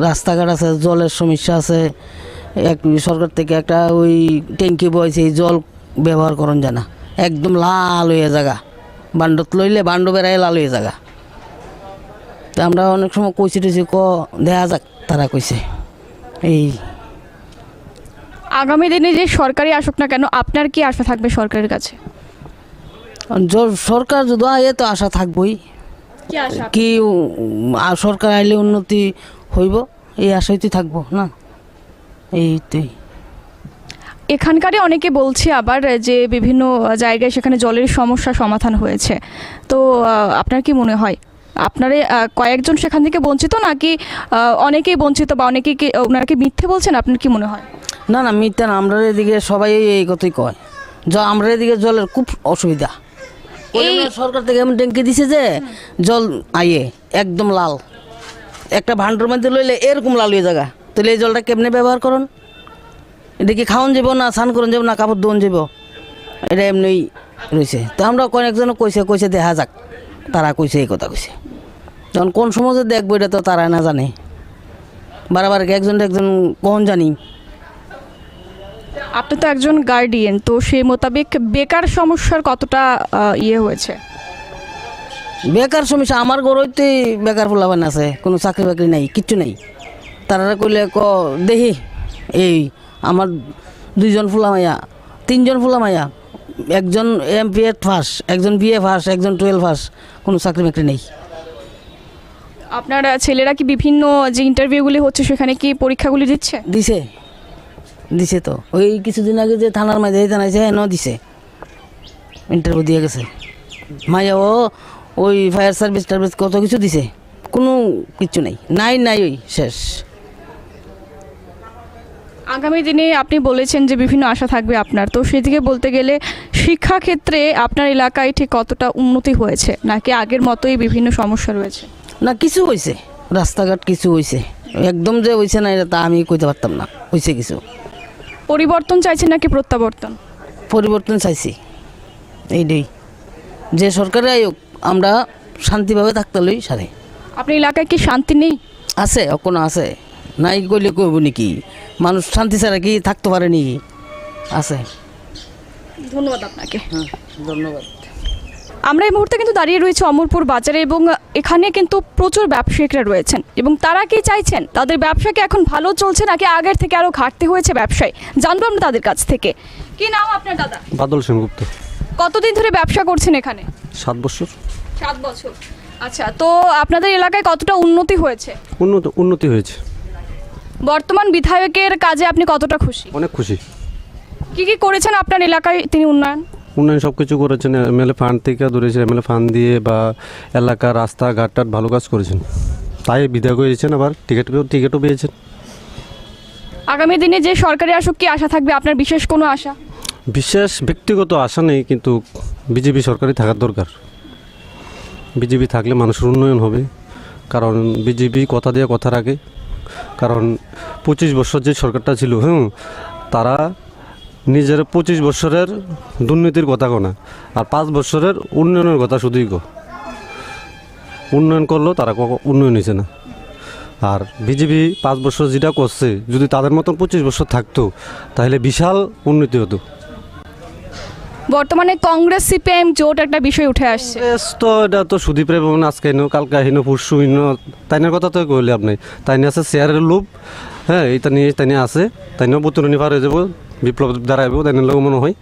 S9: রাস্তাঘাট আছে, জলের সমস্যা আছে। এক সরকার থেকে একটা ওই ট্যাঙ্কি বয়েছে, এই জল ব্যবহার করুন যায় না, একদম লাল হয়ে জায়গা, বান্ডত লইলে বান্ড বেড়ায় লাল হয়ে জায়গা। তো আমরা অনেক সময় কইছি টইছি দেখা যাক, তারা কইছে এই।
S1: আগামী দিনে যে সরকারি আসুক না কেন, আপনার কি আশা থাকবে সরকারের কাছে?
S9: সরকার যদি আয়ে তো আশা থাকবই,
S1: কি আশা?
S9: কি সরকার আইলে উন্নতি হইব, এই আশাইতেই থাকবো না, এইটাই।
S1: এখানকারই অনেকে বলছে আবার যে বিভিন্ন জায়গায় সেখানে জলের সমস্যা সমাধান হয়েছে, তো আপনার কি মনে হয় আপনারা কয়েকজন সেখান থেকে বঞ্চিত, নাকি অনেকেই বঞ্চিত, বা অনেকেই কি ওনারা কি মিথ্যে বলছেন? আপনার কি মনে হয়?
S9: না না, মিথ্যা না, আমরা এদিকে সবাই এই কথাই কয়, আমরা এদিকে জলের খুব অসুবিধা। এই সরকার থেকে এমন ট্যাঙ্কি দিছে যে জল আইয়ে একদম লাল, একটা ভান্ডার মধ্যে লইলে এরকম লাল হয়ে জায়গা। তাহলে এই জলটা কেমনে ব্যবহার করুন? এটা কি খাওয়ান যাব না, স্নান করুন যাব না, কাপড় ধোন যাব? এটা এমনি রয়েছে। তো আমরা কয়েকজনও কইছে দেখা যাক, তারা কইছে এই কথা কইছে। তখন কোন সমাজে দেখবো এটা তো তারা না জানে, বারবার একজন কখন জানি।
S1: আপনি তো একজন গার্ডিয়ান, তো সেই মোতাবেক বেকার সমস্যার কতটা হয়েছে?
S9: বেকার সমস্যা আমার ঘরতে বেকার ফুলাবান আছে, কোনো চাকরি বাকরি নাই, কিচ্ছু নাই। তারা কইলে দেখি এই আমার 2জন ফুলামাইয়া, 3জন ফুলামাইয়া, একজন MPA ফার্স্ট, একজন BA ফার্স্ট, একজন 12 ফার্স্ট, কোনো চাকরি বাকরি নেই।
S1: আপনার ছেলেরা কি বিভিন্ন যে ইন্টারভিউগুলি হচ্ছে সেখানে কি পরীক্ষাগুলি দিচ্ছে?
S9: দিছে তো, ওই কিছুদিন আগে যে থানার মাঝে জানাইছে দিছে, ইন্টারভিউ দিয়ে গেছে। মাইয়া ওই ফায়ার সার্ভিস কত কিছু দিছে, কোনো কিছু নাই ওই শেষ।
S1: আগামী দিনে আপনি বলেছেন যে বিভিন্ন আশা থাকবে আপনার, তো সেদিকে বলতে গেলে শিক্ষাক্ষেত্রে আপনার এলাকায় ঠিক কতটা উন্নতি হয়েছে, নাকি আগের মতোই বিভিন্ন সমস্যা রয়েছে?
S9: না, কিছু হয়েছে, রাস্তাঘাট কিছু হয়েছে, একদম যে হয়েছে না এটা তা আমি কইতে পারতাম না, হয়েছে কিছু।
S1: পরিবর্তন চাইছেন নাকি প্রত্যাবর্তন?
S9: পরিবর্তন চাইছি, এইটাই, যে সরকারে আয়োগ আমরা শান্তিভাবে থাকতে লই সারে।
S1: আপনার এলাকায় কি শান্তি নেই?
S9: আছে, কোনো আছে, নাই কইলে কইব নাকি? মানুষ শান্তি ছাড়া কি থাকতে পারেনি? আছে।
S1: ধন্যবাদ আপনাকে।
S9: ধন্যবাদ।
S1: আমরা এই মুহূর্তে কিন্তু দাঁড়িয়ে রয়েছে অমরপুর বাজারে, এবং এখানে কিন্তু প্রচুর ব্যবসায়িকরা রয়েছেন, এবং তারা কি চাইছেন, তাদের ব্যবসাকে এখন ভালো চলছে নাকি আগের থেকে আরও ঘাটতি হয়েছে ব্যবসায়, জানবো আমরা তাদের কাছ থেকে। কি নাম আপনার দাদা?
S10: বাদল সেনগুপ্ত।
S1: কতদিন ধরে ব্যবসা করছেন এখানে?
S10: 7 বছর।
S1: 7 বছর। আচ্ছা, তো আপনাদের এলাকায় কতটা উন্নতি হয়েছে?
S10: উন্নতি হয়েছে।
S1: বর্তমান বিধায়কের কাজে আপনি কতটা খুশি?
S10: অনেক খুশি।
S1: কি কি করেছেন আপনার এলাকায় তিনি উন্নয়ন?
S10: সব কিছু করেছেন, MLA ফান্ড থেকে ধরেছেন, MLA ফান্ড দিয়ে বা এলাকা রাস্তাঘাট ভালো কাজ করেছেন, তাই বিধায়ক হয়েছেন, আবার টিকিটও পেয়েছেন।
S1: আগামী দিনে যে সরকারি আসুক কি আশা থাকবে আপনার, বিশেষ কোনো আশা?
S10: বিশেষ ব্যক্তিগত আশা নেই, কিন্তু বিজেপি সরকারই থাকার দরকার। বিজেপি থাকলে মানুষের উন্নয়ন হবে, কারণ বিজেপি কথা দিয়ে কথা রাখে। কারণ 25 বছর যে সরকারটা ছিল, তারা নিজের 25 বছরের দুর্নীতির কথা কো না, আর 5 বছরের উন্নয়নের কথা শুধুই কো। উন্নয়ন করলেও তারা উন্নয়ন হয়েছে না। আর বিজেপি 5 বছর যেটা করছে, যদি তাদের মতন 25 বছর থাকতো তাহলে বিশাল উন্নতি হতো।
S1: বর্তমানে কংগ্রেস CPIM জোট একটা বিষয় উঠে আসছে,
S10: তো এটা তো সুদীপ রে আজকে হিনো কালকা হিনো পরশু হিনো, তাইনের কথা তো কইলে আপনি, তাই নিয়ে আছে শেয়ারের লোভ, এইটা নিয়ে তাই নিয়ে আছে, তাই নিয়ে বৈতরণী পার হয়ে যাবো, বিপ্লব দাঁড়াইব, তাই নিয়ে লোক মনে হয়,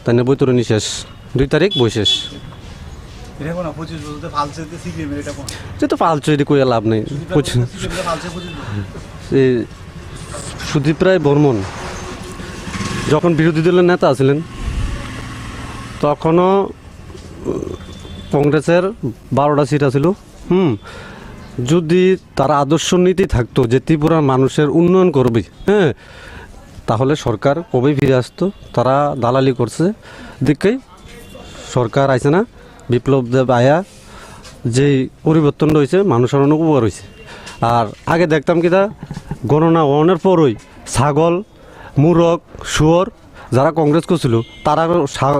S10: তাই নিয়ে বৈতরণী শেষ, 2 তারিখ বই শেষ। তো ফালছে এটি কইয়া লাভ নেই। সুদীপ রায় বর্মন যখন বিরোধী দলের নেতা ছিলেন, তখনও কংগ্রেসের 12টা সিট ছিল। যদি তারা আদর্শ নীতি থাকতো যে ত্রিপুরার মানুষের উন্নয়ন করবে, তাহলে সরকার কবে ফিরে আসতো। তারা দালালি করছে, দেখেই সরকার আইছে না, বিপ্লব দেব আয়া যেই পরিবর্তন রয়েছে মানুষের অনেক উপকার হয়েছে। আর আগে দেখতাম কিনা গণনা হওয়ার পরই ছাগল, মুরগ, শুয়োর যারা কংগ্রেস করছিল তারা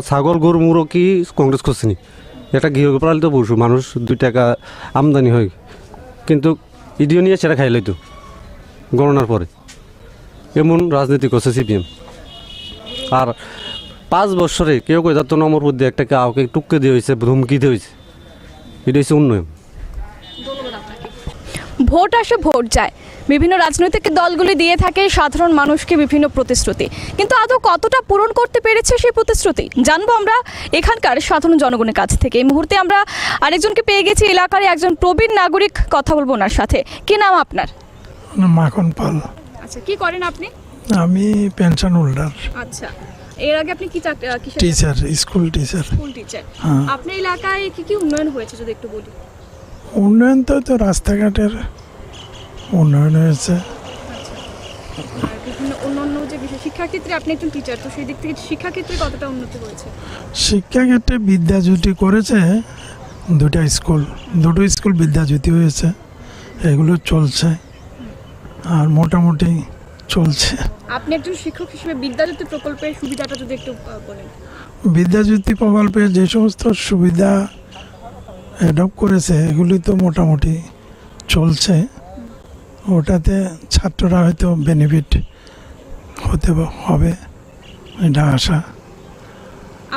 S10: ছাগল, গরু, মুরগ কি কংগ্রেস করছেনি। এটা গৃহপালিত পশু, মানুষ 2 টাকা আমদানি হয়, কিন্তু ইডিও নিয়ে সেটা খাই লইতো গণনার পরে। এমন রাজনীতি করছে সিপিএম। আর 5 বছরে কেউ কই যাতো নম্বর মধ্যে একটা কাউকে টুককে দিয়ে হয়েছে, ধুমকি দিয়ে হয়েছে, এটা হচ্ছে উন্নয়ন।
S1: ভোট আসে ভোট যায়, বিভিন্ন রাজনৈতিক দলগুলি দিয়ে থাকে সাধারণ মানুষকে বিভিন্ন প্রতিশ্রুতি, কিন্তু আদৌ কতটা পূরণ করতে পেরেছে সেই প্রতিশ্রুতি জানবো আমরা এখানকার সাধারণ জনগণের কাছ থেকে। এই মুহূর্তে আমরা আরেকজনকে পেয়ে গেছি, এলাকার একজন প্রবীণ নাগরিক, কথা বলবো ওনার সাথে। কি নাম আপনার?
S11: মাখন পাল।
S1: আচ্ছা, কি করেন আপনি?
S11: আমি পেনশন হোল্ডার।
S1: আচ্ছা, এর আগে আপনি কি
S11: teacher, school teacher.
S1: School teacher. আপনার এলাকায় কি কি উন্নয়ন হয়েছে যদি একটু বলি?
S11: উন্নয়ন তো রাস্তাঘাটের উন্নয়ন হয়েছে।
S1: বিভিন্ন অন্যান্য যে বিষয়, শিক্ষাক্ষেত্রে আপনি একজন টিচার, তো সেই দিক থেকে শিক্ষাক্ষেত্রে কতটা উন্নতি হয়েছে?
S11: শিক্ষাক্ষেত্রে বিদ্যাজ্যোতি করেছে, দুটো স্কুল বিদ্যাজ্যোতি হয়েছে, এগুলো চলছে আর মোটামুটি চলছে।
S1: আপনি একজন শিক্ষক হিসেবে বিদ্যাজ্যোতি প্রকল্পের সুবিধাটা যদি একটু বলেন।
S11: বিদ্যাজ্যোতি প্রকল্পে যে সমস্ত সুবিধা অ্যাডপ্ট করেছে এগুলি তো মোটামুটি চলছে, ওটাতে ছাত্ররা হয়তো বেনিফিট হবে, এটা আশা।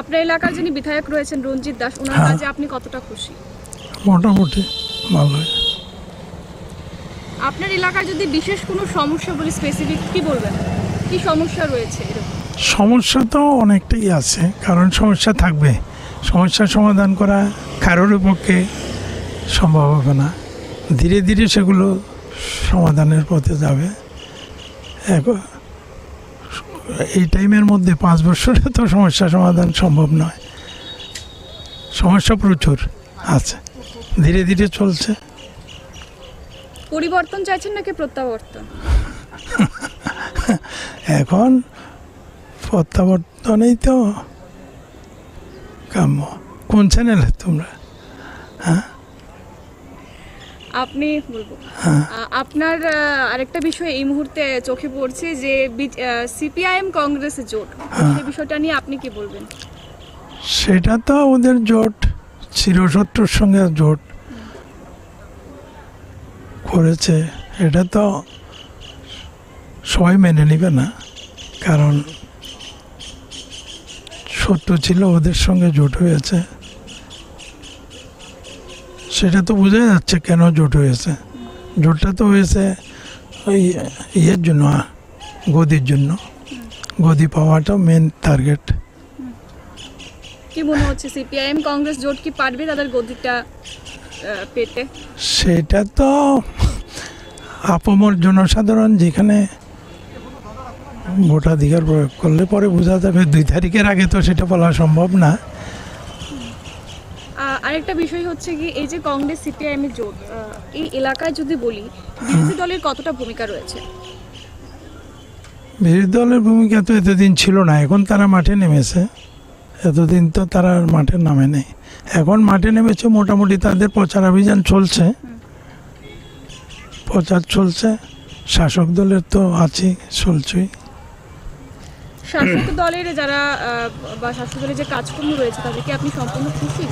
S1: আপনার এলাকার যিনি বিধায়ক রয়েছেন রঞ্জিত দাস, ওনার কাজে আপনি কতটা খুশি?
S11: মোটামুটি ভালো।
S1: আপনার এলাকায় যদি বিশেষ কোনো সমস্যা বলি, স্পেসিফিক কি বলবেন, কি সমস্যা রয়েছে?
S11: সমস্যা তো অনেকটাই আছে, কারণ সমস্যা থাকবে, সমস্যার সমাধান করা কারোর পক্ষে সম্ভব হবে না, ধীরে ধীরে সেগুলো সমাধানের পথে যাবে। এই টাইমের মধ্যে 5 বছরে তো সমস্যা সমাধান সম্ভব নয়, সমস্যা প্রচুর আছে, ধীরে ধীরে চলছে।
S1: পরিবর্তন চাইছেন নাকি প্রত্যাবর্তন?
S11: এখন প্রত্যাবর্তনেই তো কাম্য। কোন চ্যানেলে তোমরা?
S1: আপনি বলবো আপনার আরেকটা বিষয় এই মুহূর্তে চোখে পড়ছে যে সিপিআইএম কংগ্রেস জোট, সেই বিষয়টা নিয়ে আপনি কি বলবেন?
S11: সেটা তো ওদের জোট, চিরশত্রুর সঙ্গে জোট করেছে, এটা তো সবাই মেনে নেবে না, কারণ শত্রু ছিল ওদের সঙ্গে জোট হয়েছে, সেটা তো বোঝা যাচ্ছে কেন জোট হয়েছে। জোটটা তো হয়েছে ওই ইয়ের জন্য, গদির জন্য, গদি পাওয়াটা মেন টার্গেট।
S1: কি মনে হচ্ছে সিপিআইএম কংগ্রেস জোট কি পারবে তাদের গদিটা পেতে?
S11: সেটা তো আপামর জনসাধারণ যেখানে ভোটাধিকার প্রয়োগ করলে পরে বোঝা যাবে, 2 তারিখের আগে তো সেটা বলা সম্ভব না।
S1: আরেকটা বিষয় হচ্ছে কি, এই যে কংগ্রেস সিপিআইএম এর জোট, এই এলাকায় যদি বলি বিরোধী দলের কতটা ভূমিকা রয়েছে?
S11: বিরোধী দলের ভূমিকা তো এতদিন ছিল না, এখন তারা মাঠে নেমেছে, এতদিন তো তারা মাঠে নামে নেই, এখন মাঠে নেমেছে, মোটামুটি তাদের প্রচারাভিযান চলছে, প্রচার চলছে, শাসক দলের তো আছে, চলছেই।
S1: শাসক দলের যারা বা শাসক দলের যে কাজকর্ম রয়েছে তাদেরকে আপনি সম্পূর্ণ খুশি?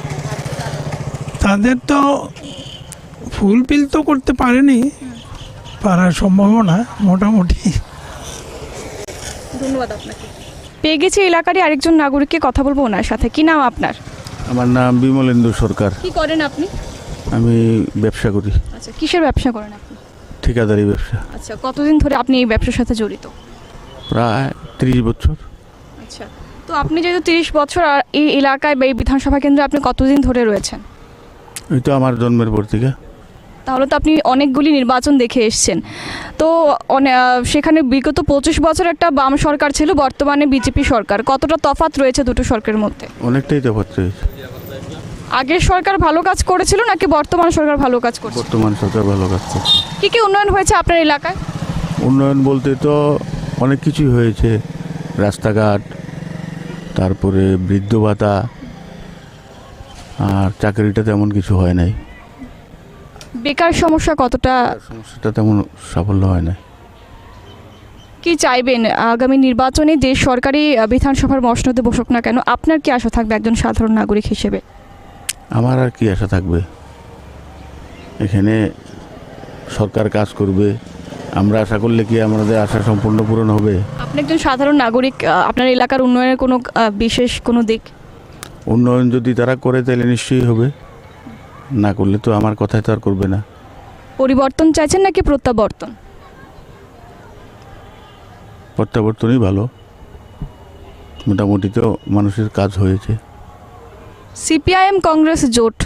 S11: তাদের তো ফুলফিল তো করতে পারেনি, পারার সম্ভাবনা মোটামুটি।
S1: ধন্যবাদ আপনাকে। পেয়ে গেছি এলাকারই আরেকজন নাগরিককে, কথা বলবো ওনার সাথে। কি নাম আপনার?
S6: আমার নাম বিমলেন্দু সরকার।
S1: কি করেন আপনি?
S6: আমি ব্যবসা করি।
S1: আচ্ছা, কিসের ব্যবসা করেন আপনি?
S6: ঠিকাদারি ব্যবসা।
S1: আচ্ছা, কতদিন ধরে আপনি এই ব্যবসার সাথে জড়িত?
S6: প্রায় 30 বছর।
S1: আচ্ছা, তো আপনি যেহেতু 30 বছর আর এই এলাকায় বা এই বিধানসভা কেন্দ্রে আপনি কতদিন ধরে রয়েছেন?
S6: এই তো আমার জন্মের পর থেকে।
S1: তাহলে তো আপনি অনেকগুলি নির্বাচন দেখে এসেছেন, তো সেখানে বিগত 25 বছর একটা বাম সরকার ছিল, বর্তমানে বিজেপি সরকার, কতটা তফাৎ রয়েছে দুটো সরকারের মধ্যে?
S6: অনেকটাই তফাৎ রয়েছে।
S1: আগের সরকার ভালো কাজ করেছিল নাকি বর্তমান সরকার ভালো কাজ করছে?
S6: বর্তমান সরকার ভালো কাজ করছে।
S1: কি কি উন্নয়ন হয়েছে আপনার এলাকায়?
S6: উন্নয়ন বলতে তো অনেক কিছুই হয়েছে, রাস্তাঘাট, তারপরে বৃদ্ধ ভাতা, আর চাকরিটা তেমন কিছু হয় নাই,
S1: বেকার সমস্যা কতটা,
S6: সমস্যাটা তেমন সাফল্য হয় নাই।
S1: কি চাইবেন আগামী নির্বাচনে যে সরকারি বিধানসভার মসনদে বসুক না কেন, আপনার কি আশা থাকবে একজন সাধারণ নাগরিক হিসেবে?
S6: আমার আর কি আশা থাকবে, এখানে সরকার কাজ করবে, আমরা আশা করলে কি আমাদের আশা সম্পূর্ণ পূরণ হবে?
S1: আপনি একজন সাধারণ নাগরিক, আপনার এলাকার উন্নয়নের কোনো বিশেষ কোনো দিক?
S6: উন্নয়ন যদি তারা করে তাহলে নিশ্চয়ই হবে, না করলে তো আমার কথাই তো আর করবে না।
S1: পরিবর্তন চাইছেন নাকি প্রত্যাবর্তন?
S6: প্রত্যাবর্তনই ভালো, মোটামুটি তো মানুষের কাজ হয়েছে।
S1: সিপিআইএম কংগ্রেস জোট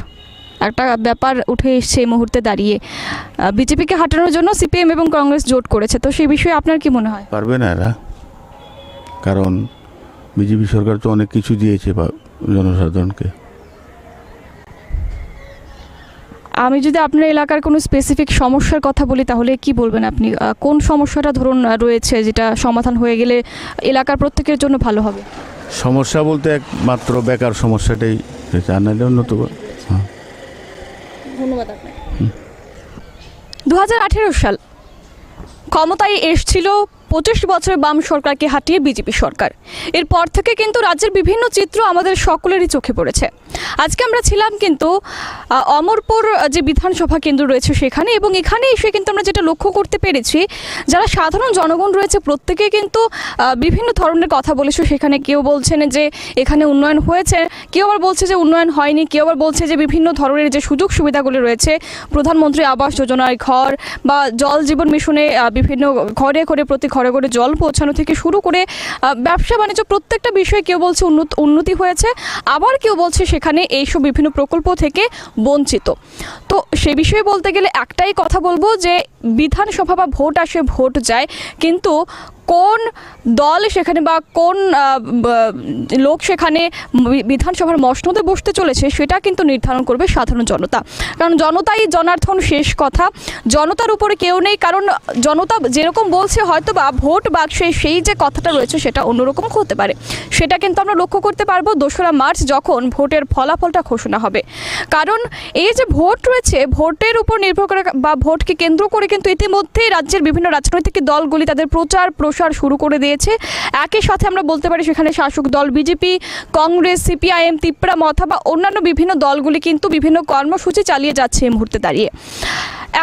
S1: একটা ব্যাপার উঠে এসছে এই মুহূর্তে দাঁড়িয়ে, বিজেপিকে হাঁটানোর জন্য সিপিএম এবং কংগ্রেস জোট করেছে, তো সেই বিষয়ে আপনার কি মনে হয়?
S6: পারবে না এরা, কারণ বিজেপি সরকার তো অনেক কিছু দিয়েছে জনসাধারণকে।
S1: আমি যদি আপনার এলাকার কোনো স্পেসিফিক সমস্যার কথা বলি তাহলে কি বলবেন আপনি? কোন সমস্যাটা ধরুন রয়েছে যেটা সমাধান হয়ে গেলে এলাকার প্রত্যেকের জন্য ভালো হবে?
S6: সমস্যা বলতে একমাত্র বেকার সমস্যাটাই আর নাহলে উন্নত।
S1: ধন্যবাদ আপনাকে। 2018 সাল ক্ষমতায় এসেছিল 25 বছরের বাম সরকারকে হাঁটিয়ে বিজেপি সরকার। এরপর থেকে কিন্তু রাজ্যের বিভিন্ন চিত্র আমাদের সকলেরই চোখে পড়েছে। আজকে আমরা ছিলাম কিন্তু অমরপুর যে বিধানসভা কেন্দ্র রয়েছে সেখানে, এবং এখানে এসে কিন্তু আমরা যেটা লক্ষ্য করতে পেরেছি, যারা সাধারণ জনগণ রয়েছে প্রত্যেকে কিন্তু বিভিন্ন ধরনের কথা বলেছে সেখানে। কেউ বলছেন যে এখানে উন্নয়ন হয়েছে, কেউ আবার বলছে যে উন্নয়ন হয়নি, কেউ আবার বলছে যে বিভিন্ন ধরনের যে সুযোগ সুবিধাগুলি রয়েছে, প্রধানমন্ত্রী আবাস যোজনার ঘর বা জল জীবন মিশনে বিভিন্ন ঘরে ঘরে প্রতি ঘরে ঘরে জল পৌঁছানো থেকে শুরু করে ব্যবসা বাণিজ্য প্রত্যেকটা বিষয়ে কেউ বলছে উন্নতি হয়েছে, আবার কেউ বলছে সেখানে এইসব বিভিন্ন প্রকল্প থেকে বঞ্চিত। তো সে বিষয়ে বলতে গেলে একটাই কথা বলবো যে বিধানসভা বা ভোট আসে ভোট যায়, কিন্তু কোন দল সেখানে বা কোন লোক সেখানে বিধানসভার মসনদে বসতে চলেছে সেটা কিন্তু নির্ধারণ করবে সাধারণ জনতা, কারণ জনতাই জনার্দন, শেষ কথা। জনতার উপরে কেউ নেই, কারণ জনতা যেরকম বলছে হয়তো বা ভোট বাক্সে সেই যে কথাটা রয়েছে সেটা অন্যরকম হতে পারে, সেটা কিন্তু আমরা লক্ষ্য করতে পারবো 2রা মার্চ যখন ভোটের ফলাফলটা ঘোষণা হবে। কারণ এই যে ভোট রয়েছে, ভোটের উপর নির্ভর করে বা ভোটকে কেন্দ্র করে কিন্তু ইতিমধ্যেই রাজ্যের বিভিন্ন রাজনৈতিক দলগুলি তাদের প্রচার শুরু করে দিয়েছে। একই সাথে আমরা বলতে পারি সেখানে শাসক দল বিজেপি, কংগ্রেস, সিপিআইএম, তিপ্রা মথা বা অন্যান্য বিভিন্ন দলগুলি কিন্তু বিভিন্ন কর্মসূচি চালিয়ে যাচ্ছে এই মুহূর্তে দাঁড়িয়ে।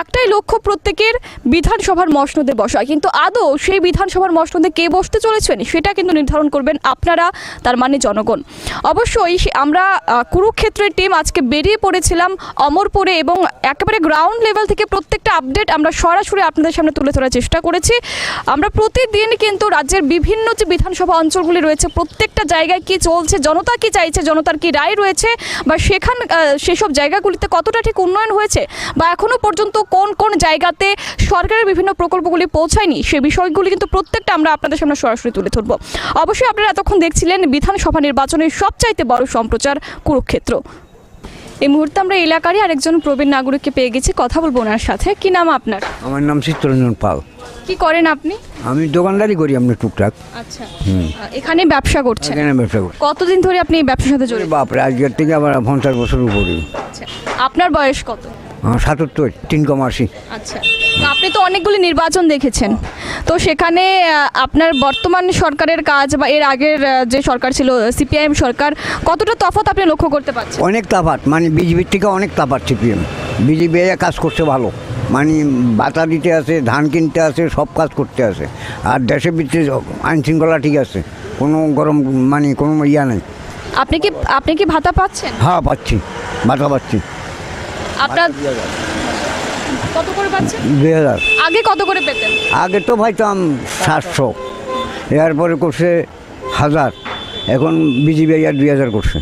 S1: একটাই লক্ষ্য প্রত্যেকের বিধানসভার মসনদে বসা, কিন্তু আদৌ সেই বিধানসভার মসনদে কে বসতে চলেছেন সেটা কিন্তু নির্ধারণ করবেন আপনারা, তার মানে জনগণ। অবশ্যই আমরা কুরুক্ষেত্রের টিম আজকে বেরিয়ে পড়েছিলাম অমরপুরে, এবং একেবারে গ্রাউন্ড লেভেল থেকে প্রত্যেকটা আপডেট আমরা সরাসরি আপনাদের সামনে তুলে ধরার চেষ্টা করেছি। আমরা প্রতিদিন কিন্তু রাজ্যের বিভিন্ন যে বিধানসভা অঞ্চলগুলি রয়েছে প্রত্যেকটা জায়গায় কি চলছে, জনতা কি চাইছে, জনতার কি রায় রয়েছে, বা সেসব জায়গাগুলিতে কতটা ঠিক উন্নয়ন হয়েছে, বা এখনও পর্যন্ত কোন কোন জায়গাতে সরকারের বিভিন্ন প্রকল্পগুলি পৌঁছায়নি, সে বিষয়গুলি কিন্তু প্রত্যেকটা আমরা আপনাদের সামনে সরাসরি তুলে ধরব। অবশ্যই আপনারা এতক্ষণ দেখছিলেন বিধানসভা নির্বাচনের সবচাইতে বড় সম্প্রচার কুরুক্ষেত্র। এই মুহূর্তে আমরা এলাকারই আরেকজন প্রবীণ নাগরিককে পেয়ে গেছি, কথা বলবো ওনার সাথে। কি নাম আপনার?
S2: আমার নাম চিত্তরঞ্জন পাল।
S1: কি করেন আপনি?
S2: আমি দোকানদারি করি, আপনি টুকটাক।
S1: আচ্ছা, এখানে ব্যবসা করছেন?
S2: এখানে ব্যবসা করি।
S1: কতদিন ধরে আপনি এই ব্যবসার সাথে জড়িত?
S2: বাপরে, আজকের থেকে আবার 50 বছর উপরে।
S1: আচ্ছা, আপনার বয়স কত?
S2: 77, 3,80।
S1: আচ্ছা, তো আপনি তো অনেকগুলি নির্বাচন দেখেছেন, তো সেখানে আপনার বর্তমান সরকারের কাজ বা এর আগের যে সরকার ছিল সিপিআইএম সরকার, কতটা তফাৎ আপনি লক্ষ্য করতে পারছেন?
S2: অনেক তফাৎ, মানে বিজেপির থেকে অনেক তফাৎ। সিপিএম বিজেপি কাজ করছে ভালো, মানে বাতা দিতে আছে, ধান কিনতে আছে, সব কাজ করতে আছে। আর দেশের ভিতরে আইন শৃঙ্খলা ঠিক আছে, কোনো গরম মানে কোনো ইয়া নেই।
S1: আপনি কি ভাতা পাচ্ছেন?
S2: হ্যাঁ পাচ্ছি, ভাতা পাচ্ছি।
S1: আপনার কত করে পাচ্ছেন?
S2: 2000।
S1: আগে কত করে পেতেন?
S2: আগে তো পাইতাম 700, এরপরে করছে 1000, এখন বিজেপি 2000 করছে।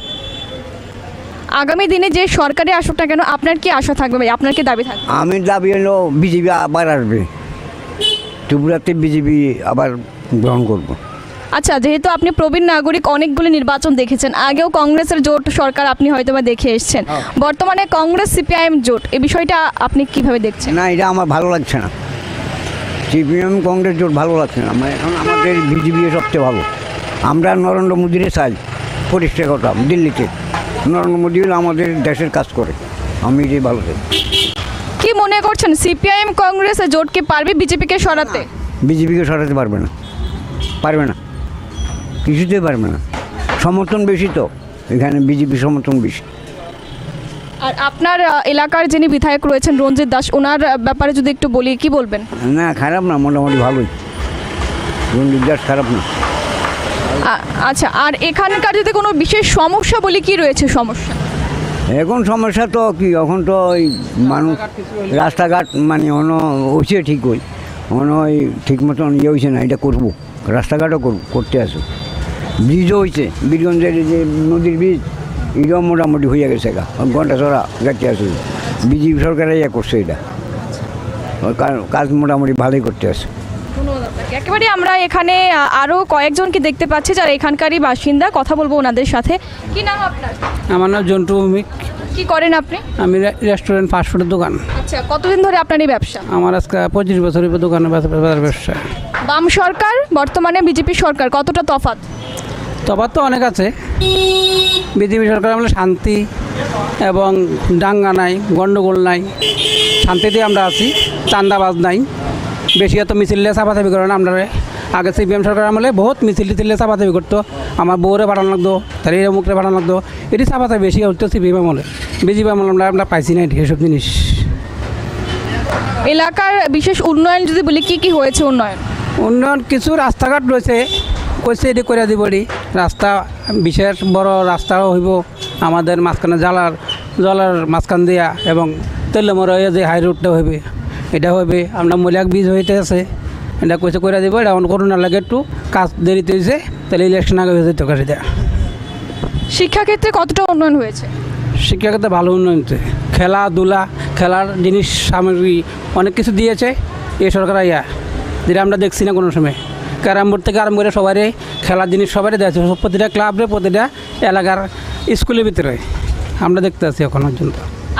S1: আগামী দিনে যে সরকারে আসুক না কেন আপনার কি আশা থাকবে ভাই, আপনার কি দাবি থাকবে?
S2: আমি দাবি হলো বিজেপি আবার আসবে, ত্রিপুরাতে বিজেপি আবার গ্রহণ করবো।
S1: আচ্ছা, যেহেতু আপনি প্রবীণ নাগরিক, অনেকগুলি নির্বাচন দেখেছেন, আগেও কংগ্রেসের জোট সরকার আপনি হয়তো বা দেখে এসেছেন, বর্তমানে কংগ্রেস সিপিআইএম জোট, এই বিষয়টা আপনি কিভাবে দেখছেন?
S2: না, এটা আমার ভালো লাগছে না। সিপিএম কংগ্রেস জোট ভালো লাগছে না, এখন আমাদের বিজেপি সবচেয়ে ভালো। আমরা নরেন্দ্র মোদীরে চাই।
S7: পরিষ্কার করতাম দিল্লিতে। নরেন্দ্র মোদী হলো আমাদের দেশের কাজ করে, আমি এটাই ভালো চাই।
S1: কি মনে করছেন সিপিআইএম কংগ্রেস জোট কি পারবে বিজেপিকে সরাতে?
S7: বিজেপিকে সরাতে পারবে না, পারবে না, কিছুতেই পারবে না। সমর্থন বেশি তো এখানে, বিজেপি সমর্থন বেশি।
S1: আর আপনার এলাকার যিনি বিধায়ক রয়েছেন রঞ্জিত দাস, ওনার ব্যাপারে যদি একটু বলি, কি বলবেন?
S7: না খারাপ না, মোটামুটি ভালোই, রঞ্জিত দাস খারাপ না।
S1: আচ্ছা, আর এখানকার যদি কোনো বিশেষ সমস্যা বলি, কি রয়েছে সমস্যা?
S7: এখন সমস্যা তো কি, এখন তো ওই মানুষ রাস্তাঘাট মানে অন্য হয়েছে ঠিক ওই অন্য ওই ঠিক মতন ইয়ে হয়েছে না, এটা করবো, রাস্তাঘাটও করতে আসো, ব্রিজও হয়েছে, বীরগঞ্জের যে নদীর ব্রিজ এটাও মোটামুটি হয়ে গেছে, ঘন্টা চড়া গাড়তে আসে, বিজেপি সরকারে ইয়ে করছে, এটা কাজ মোটামুটি ভালোই করতে আসে।
S1: ধন্যবাদ আপনাকে। একেবারে আমরা এখানে আরও কয়েকজনকে দেখতে পাচ্ছি যারা এখানকারই বাসিন্দা, কথা বলবো ওনাদের সাথে। কি নাম আপনার?
S12: আমার নাম জন্টু ভৌমিক।
S1: কি করেন আপনি?
S12: আমি রেস্টুরেন্ট ফাস্টফুডের দোকান।
S1: আচ্ছা, কতদিন ধরে আপনার এই ব্যবসা?
S12: আমার আজকে 25 বছরের দোকানে ব্যবসা।
S1: বাম সরকার বর্তমানে বিজেপি সরকার, কতটা তফাৎ?
S12: তফাৎ তো অনেক আছে। বিজেপি সরকার আমলে শান্তি এবং দাঙ্গা নাই, গণ্ডগোল নাই, শান্তিতে আমরা আছি, চান্দাবাজ নাই, বেশি এত মিছিলে চাপাচাপি করে না। আমরা আগে সিপিএম সরকার আমলে বহুত মিছিল টিছিলে চাপাচাপি করতো, আমার বউরে পাঠানো লাগতো, তার এই মুখরে পাঠানো লাগতো, এটি চাপাচাপি বেশি হতো সিপিএম আমলে। বিজেপি আমলে আমরা পাইছি না এসব জিনিস।
S1: এলাকার বিশেষ উন্নয়ন যদি বলি, কি কি হয়েছে উন্নয়ন?
S12: উন্নয়ন কিছু রাস্তাঘাট রয়েছে, কইছে এটি করে দিব, রাস্তা বিশেষ বড় রাস্তাও হইব আমাদের মাঝখানে জলার মাঝখান দিয়া, এবং তেলমরা যে হাই রোডটা হইবে, এটা হইবে। আমরা মূলিয়াক বীজ হইতে আছে, এটা কইছে করে দিব, এটা করোনা লাগে একটু কাজ দেরিতে হয়েছে, তাহলে ইলেকশন আগে হয়ে যেতে কাছে দেয়া।
S1: শিক্ষাক্ষেত্রে কতটা উন্নয়ন হয়েছে?
S12: শিক্ষাক্ষেত্রে ভালো উন্নয়ন হয়েছে, খেলাধুলা, খেলার জিনিস সামগ্রী অনেক কিছু দিয়েছে এই সরকার ইয়া, যেটা আমরা দেখছি না কোনো সময়। ক্যারাম বোর্ড থেকে আরম্ভ করে সবারই খেলার জিনিস সবারই দেওয়া আছে, প্রতিটা ক্লাবে, প্রতিটা এলাকার স্কুলের ভিতরে আমরা দেখতে আছি এখন পর্যন্ত।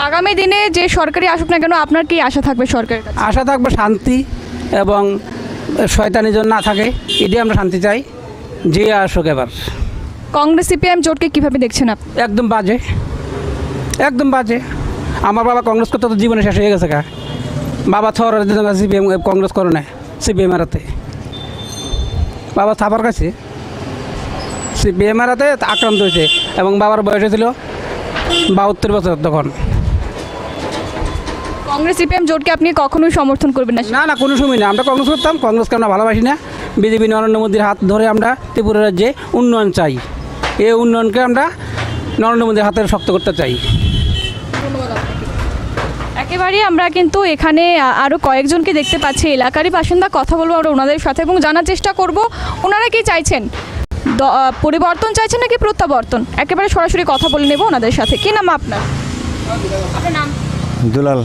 S1: আগামী দিনে যে সরকারি আসুক না কেন, আপনার কি আশা থাকবে সরকারের কাছে?
S12: আশা থাকবে শান্তি এবং শয়তানি যেন না থাকে, এটি আমরা শান্তি চাই। যে আসুক এবার।
S1: কংগ্রেস সিপিএম জোটকে কীভাবে দেখছেন আপনি?
S12: একদম বাজে, একদম বাজে। আমার বাবা কংগ্রেস করতে তো জীবনে শেষ হয়ে গেছে, বাবা থর সিপিএম কংগ্রেস করে না, সিপিএম হারাতে বাবা থাপার কাছে সিপিএম হারাতে আক্রান্ত হয়েছে, এবং বাবার বয়স ছিল 72 বছর তখন।
S1: কংগ্রেস সিপিএম জোটকে আপনি কখনোই সমর্থন করবেন না?
S12: না না, কোনো সময় না। আমরা কংগ্রেস করতাম, কংগ্রেসকে আমরা ভালোবাসি না। বিজেপি নরেন্দ্র মোদীর হাত ধরে আমরা ত্রিপুরা রাজ্যে উন্নয়ন চাই, এই উন্নয়নকে আমরা নরেন্দ্র মোদীর হাতে শক্ত করতে চাই।
S1: একেবারেই আমরা কিন্তু এখানে আরও কয়েকজনকে দেখতে পাচ্ছি, এলাকারই বাসিন্দা, কথা বলবো আমরা ওনাদের সাথে এবং জানার চেষ্টা করব ওনারা কি চাইছেন, পরিবর্তন চাইছেন নাকি প্রত্যাবর্তন। একেবারে সরাসরি কথা বলে নেব ওনাদের সাথে। কি নাম আপনার? আপনার নাম?
S5: দুলাল।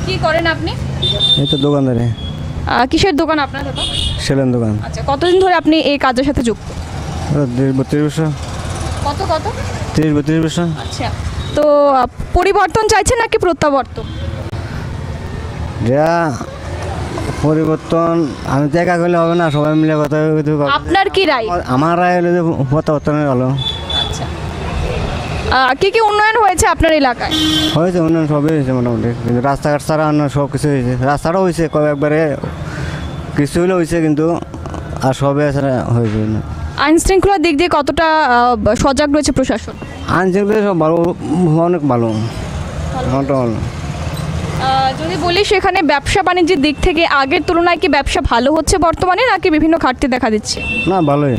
S1: কি করেন আপনি?
S5: এই তো দোকানদারে।
S1: কিসের দোকান আপনার দাদা?
S5: সেলেন দোকান।
S1: আচ্ছা, কতদিন ধরে আপনি এই কাজের সাথে যুক্ত?
S5: 32 বছর।
S1: কত
S5: 32 বছর।
S1: আচ্ছা, তো পরিবর্তন চাইছেন নাকি প্রত্যাবর্তন?
S5: যা পরিবর্তন আমি তো একা করলে হবে না, সবাই মিলে কথা।
S1: আপনার কি রায়?
S5: আমার রায় হলে যে প্রত্যাবর্তনে ভালো।
S1: আচ্ছা, কি কি উন্নয়ন হয়েছে আপনার এলাকায়?
S5: হয়েছে উন্নয়ন, সবই হয়েছে মোটামুটি, কিন্তু রাস্তাঘাট ছাড়া অন্য সব কিছু হয়েছে। রাস্তাটাও হয়েছে কয়েকবারে, কিছু হলে হয়েছে, কিন্তু আর সবে ছাড়া হয়েছে না।
S1: আইন শৃঙ্খলার দিক দিয়ে কতটা সজাগ রয়েছে প্রশাসন?
S5: আইন শৃঙ্খলা সব ভালো, অনেক ভালো, ভালো।
S1: যদি বলি সেখানে ব্যবসা বাণিজ্যের দিক থেকে আগের তুলনায় কি ব্যবসা ভালো হচ্ছে বর্তমানে, নাকি বিভিন্ন ঘাটতি দেখা দিচ্ছে?
S5: না, ভালোই,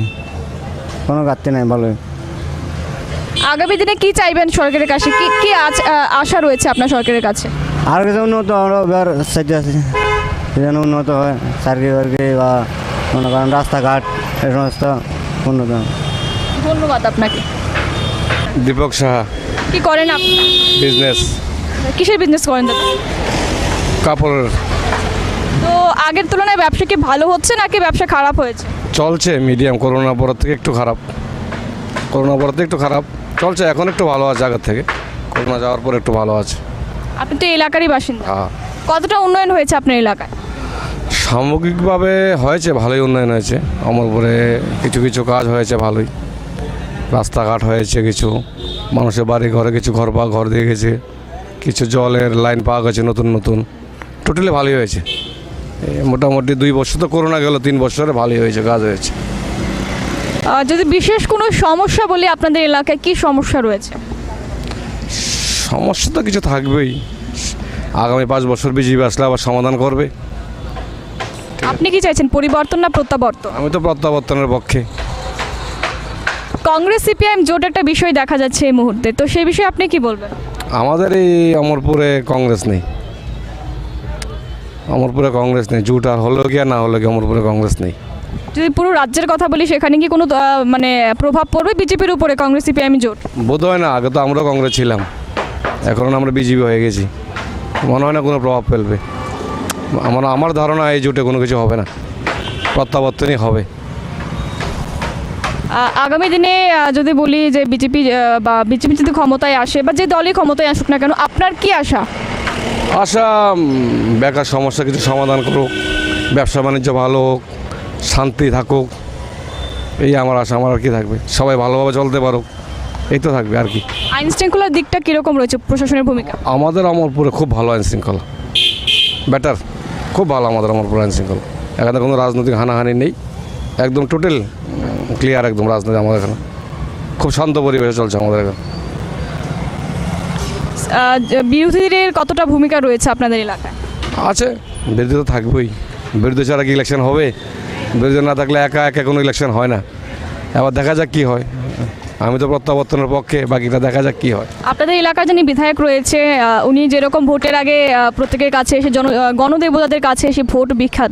S5: কোনো ঘাটতি নাই, ভালোই।
S1: আগামী দিনে কি চাইবেন সরকারের কাছে, কি কি আশা রয়েছে আপনার সরকারের কাছে?
S5: আর কিছু উন্নত আমরা এবার সাইডে আছি, যেন উন্নত হয়, সার্কি বার্কি বা মনে করেন রাস্তাঘাট, এই সমস্ত উন্নত।
S1: ধন্যবাদ আপনাকে।
S13: দীপক সাহা।
S1: কি করেন আপনি?
S13: বিজনেস।
S1: কিসের বিজনেস করেন দাদা?
S13: কাপড়ের।
S1: তো আগের তুলনায় ব্যবসা কি ভালো হচ্ছে নাকি ব্যবসা খারাপ হয়েছে?
S13: চলছে মিডিয়াম, করোনার পর থেকে একটু খারাপ, চলছে, এখন একটু ভালো আছে আগের থেকে, করোনা যাওয়ার পর একটু ভালো আছে।
S1: আপনি তো এলাকারই বাসিন্দা,
S13: হ্যাঁ।
S1: কতটা উন্নয়ন হয়েছে আপনার এলাকায়?
S13: সামগ্রিকভাবে হয়েছে, ভালোই উন্নয়ন হয়েছে। আমার উপরে কিছু কিছু কাজ হয়েছে ভালোই, রাস্তাঘাট হয়েছে, কিছু মানুষের বাড়ি ঘরে কিছু ঘর দিয়ে গেছে, কিছু জলের লাইন পাওয়া গেছে নতুন নতুন, টোটালি ভালোই হয়েছে। মোটামুটি 2 বছর তো করোনা গেল, 3 বছরে ভালোই হয়েছে, কাজ হয়েছে।
S1: যদি বিশেষ কোনো সমস্যা বলি আপনাদের এলাকায় কি সমস্যা রয়েছে?
S13: সমস্যা তো কিছু থাকবেই, আগামী 5 বছর বিজেপি আসলে আবার সমাধান করবে।
S1: আপনি কি চাইছেন, পরিবর্তন না প্রত্যাবর্তন?
S13: আমি তো প্রত্যাবর্তনের পক্ষে।
S1: কংগ্রেস সিপিআইএম জোট একটা বিষয় দেখা যাচ্ছে এই মুহূর্তে, তো সেই বিষয়ে আপনি কি বলবেন?
S13: আমাদের এই অমরপুরে কংগ্রেস নেই, অমরপুরে কংগ্রেস নেই। জোট আর হলো কি আর না হলো কি, অমরপুরে কংগ্রেস নেই।
S1: যদি পুরো রাজ্যের কথা বলি, সেখানে কি কোনো মানে প্রভাব পড়বে বিজেপির উপরে কংগ্রেস সিপিআইএম জোট?
S13: বোধ হয় না, আগে তো আমরাও কংগ্রেস ছিলাম, এখন আমরা বিজেপি হয়ে গেছি, মনে হয় না কোনো প্রভাব ফেলবে। আমার ধারণা এই জোটে কোনো কিছু হবে না, প্রত্যাবর্তনই হবে।
S1: আগামী দিনে যদি বলি যে বিজেপি যদি ক্ষমতায় আসে বা যে দলই ক্ষমতায় আসুক না কেন, আপনার কি আশা?
S13: বেকার সমস্যা কিছু সমাধান করুক, ব্যবসা বাণিজ্য ভালো হোক, শান্তি থাকুক, এই আমার আশা। আমার আর কি থাকবে, সবাই ভালোভাবে চলতে পারুক, এই তো থাকবে আর কি।
S1: আইন শৃঙ্খলার দিকটা কীরকম রয়েছে প্রশাসনের ভূমিকা?
S13: আমাদের অমরপুরে খুব ভালো আইন শৃঙ্খলা, বেটার, খুব ভালো আমাদের অমরপুর আইন শৃঙ্খলা। এখানে কোনো রাজনৈতিক হানাহানি নেই, একদম টোটাল ক্লিয়ার, একদম রাজনীতি আমাদের এখানে খুব শান্ত পরিবেশে চলছে আমাদের এখানে।
S1: বিরোধীদের কতটা ভূমিকা রয়েছে আপনাদের এলাকায়?
S13: আছে, বিরোধী তো থাকবেই, বিরোধী ছাড়া কি ইলেকশন হবে? বিরোধী না থাকলে একা একা কোনো ইলেকশন হয় না। এবার দেখা যাক কি হয়, আমি তো প্রত্যাবর্তনের পক্ষে, বাকিটা দেখা যাক কি হয়।
S1: আপনাদের এলাকার যিনি বিধায়ক রয়েছে, উনি যেরকম ভোটের আগে প্রত্যেকের কাছে এসে গণদেবতাদের কাছে এসে ভোট